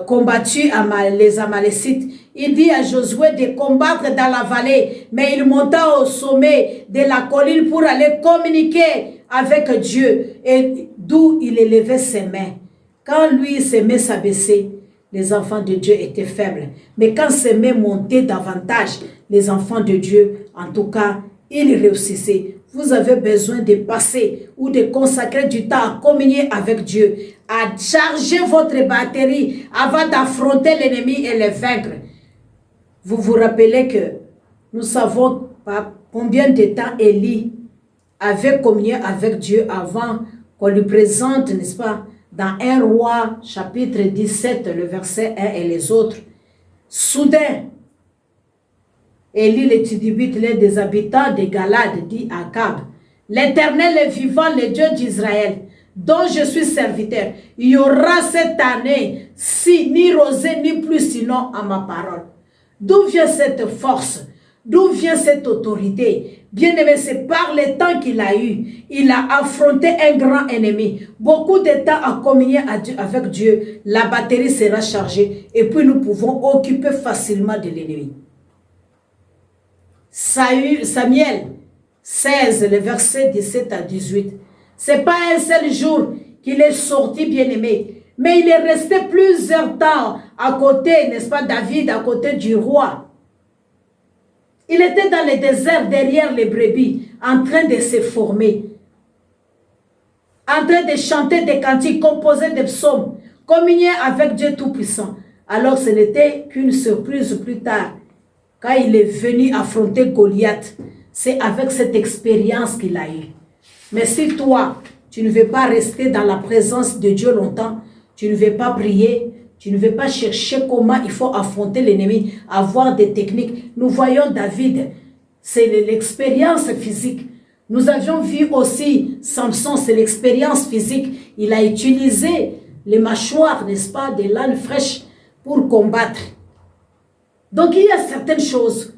combattu les Amalécites, il dit à Josué de combattre dans la vallée, mais il monta au sommet de la colline pour aller communiquer avec Dieu, et d'où il élevait ses mains. Quand lui, ses mains s'abaissaient, les enfants de Dieu étaient faibles. Mais quand ses mains montaient davantage, les enfants de Dieu, en tout cas, ils réussissaient. Vous avez besoin de passer ou de consacrer du temps à communier avec Dieu, à charger votre batterie avant d'affronter l'ennemi et le vaincre. Vous vous rappelez que nous savons pas combien de temps Élie avait communié avec Dieu avant qu'on lui présente, n'est-ce pas, dans 1 Roi, chapitre 17, le verset 1 et les autres. Soudain, Élie le Tidibite, l'un des habitants de Galade, dit à Akab, l'Éternel est vivant, le Dieu d'Israël, dont je suis serviteur. Il y aura cette année, si ni rosée, ni plus, sinon à ma parole. D'où vient cette force? D'où vient cette autorité? Bien-aimé, c'est par le temps qu'il a eu. Il a affronté un grand ennemi. Beaucoup de temps à communier avec Dieu. La batterie sera chargée. Et puis nous pouvons occuper facilement de l'ennemi. Samuel 16, le verset 17 à 18. Ce n'est pas un seul jour qu'il est sorti, bien-aimé. Mais il est resté plusieurs temps à côté, n'est-ce pas, David, à côté du roi. Il était dans le désert derrière les brebis, en train de se former, en train de chanter des cantiques, composer des psaumes, communier avec Dieu Tout-Puissant. Alors ce n'était qu'une surprise plus tard. Quand il est venu affronter Goliath, c'est avec cette expérience qu'il a eue. Mais si toi, tu ne veux pas rester dans la présence de Dieu longtemps, tu ne veux pas prier, tu ne veux pas chercher comment il faut affronter l'ennemi, avoir des techniques. Nous voyons David, c'est l'expérience physique. Nous avions vu aussi Samson, c'est l'expérience physique. Il a utilisé les mâchoires, n'est-ce pas, de l'âne fraîche pour combattre. Donc il y a certaines choses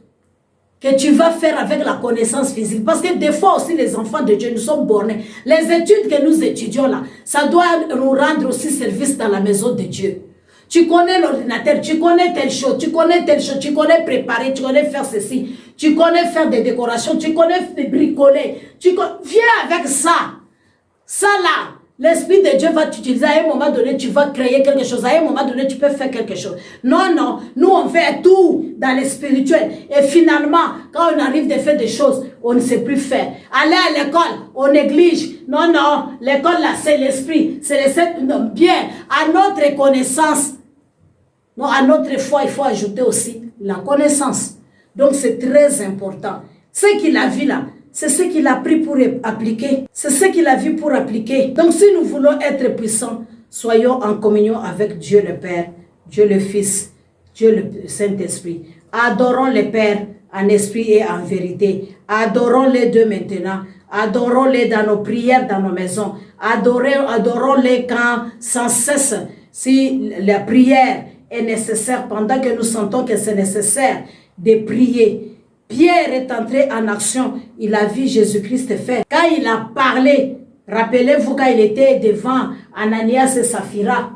que tu vas faire avec la connaissance physique. Parce que des fois aussi les enfants de Dieu, nous sommes bornés. Les études que nous étudions là, ça doit nous rendre aussi service dans la maison de Dieu. Tu connais l'ordinateur, tu connais telle chose, tu connais telle chose, tu connais préparer, tu connais faire ceci, tu connais faire des décorations, tu connais bricoler. Viens avec ça. Ça là, l'Esprit de Dieu va t'utiliser. À un moment donné, tu vas créer quelque chose. À un moment donné, tu peux faire quelque chose. Non, non. Nous, on fait tout dans le spirituel. Et finalement, quand on arrive de faire des choses, on ne sait plus faire. Aller à l'école, on néglige. Non, non. L'école, là, c'est l'esprit. C'est le non, bien. À notre connaissance. Non, à notre foi, il faut ajouter aussi la connaissance. Donc, c'est très important. Ce qu'il a vu là, c'est ce qu'il a pris pour appliquer. C'est ce qu'il a vu pour appliquer. Donc, si nous voulons être puissants, soyons en communion avec Dieu le Père, Dieu le Fils, Dieu le Saint-Esprit. Adorons le Père en esprit et en vérité. Adorons les deux maintenant. Adorons-les dans nos prières, dans nos maisons. Adorons-les quand, sans cesse, si la prière est nécessaire, pendant que nous sentons que c'est nécessaire de prier. Pierre est entré en action. Il a vu Jésus-Christ faire. Quand il a parlé, rappelez-vous quand il était devant Ananias et Saphira,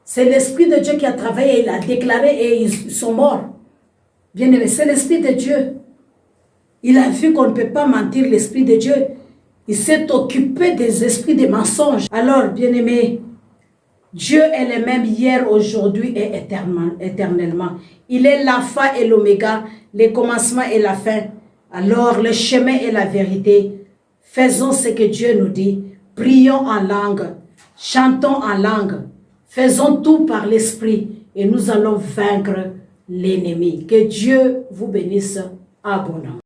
c'est l'Esprit de Dieu qui a travaillé. Il a déclaré et ils sont morts. Bien aimé, c'est l'Esprit de Dieu. Il a vu qu'on ne peut pas mentir l'Esprit de Dieu. Il s'est occupé des esprits des mensonges. Alors, bien aimé, Dieu est le même hier, aujourd'hui et éternellement. Il est l'alpha et l'oméga, le commencement et la fin. Alors, le chemin et la vérité. Faisons ce que Dieu nous dit. Prions en langue. Chantons en langue. Faisons tout par l'esprit. Et nous allons vaincre l'ennemi. Que Dieu vous bénisse abondamment.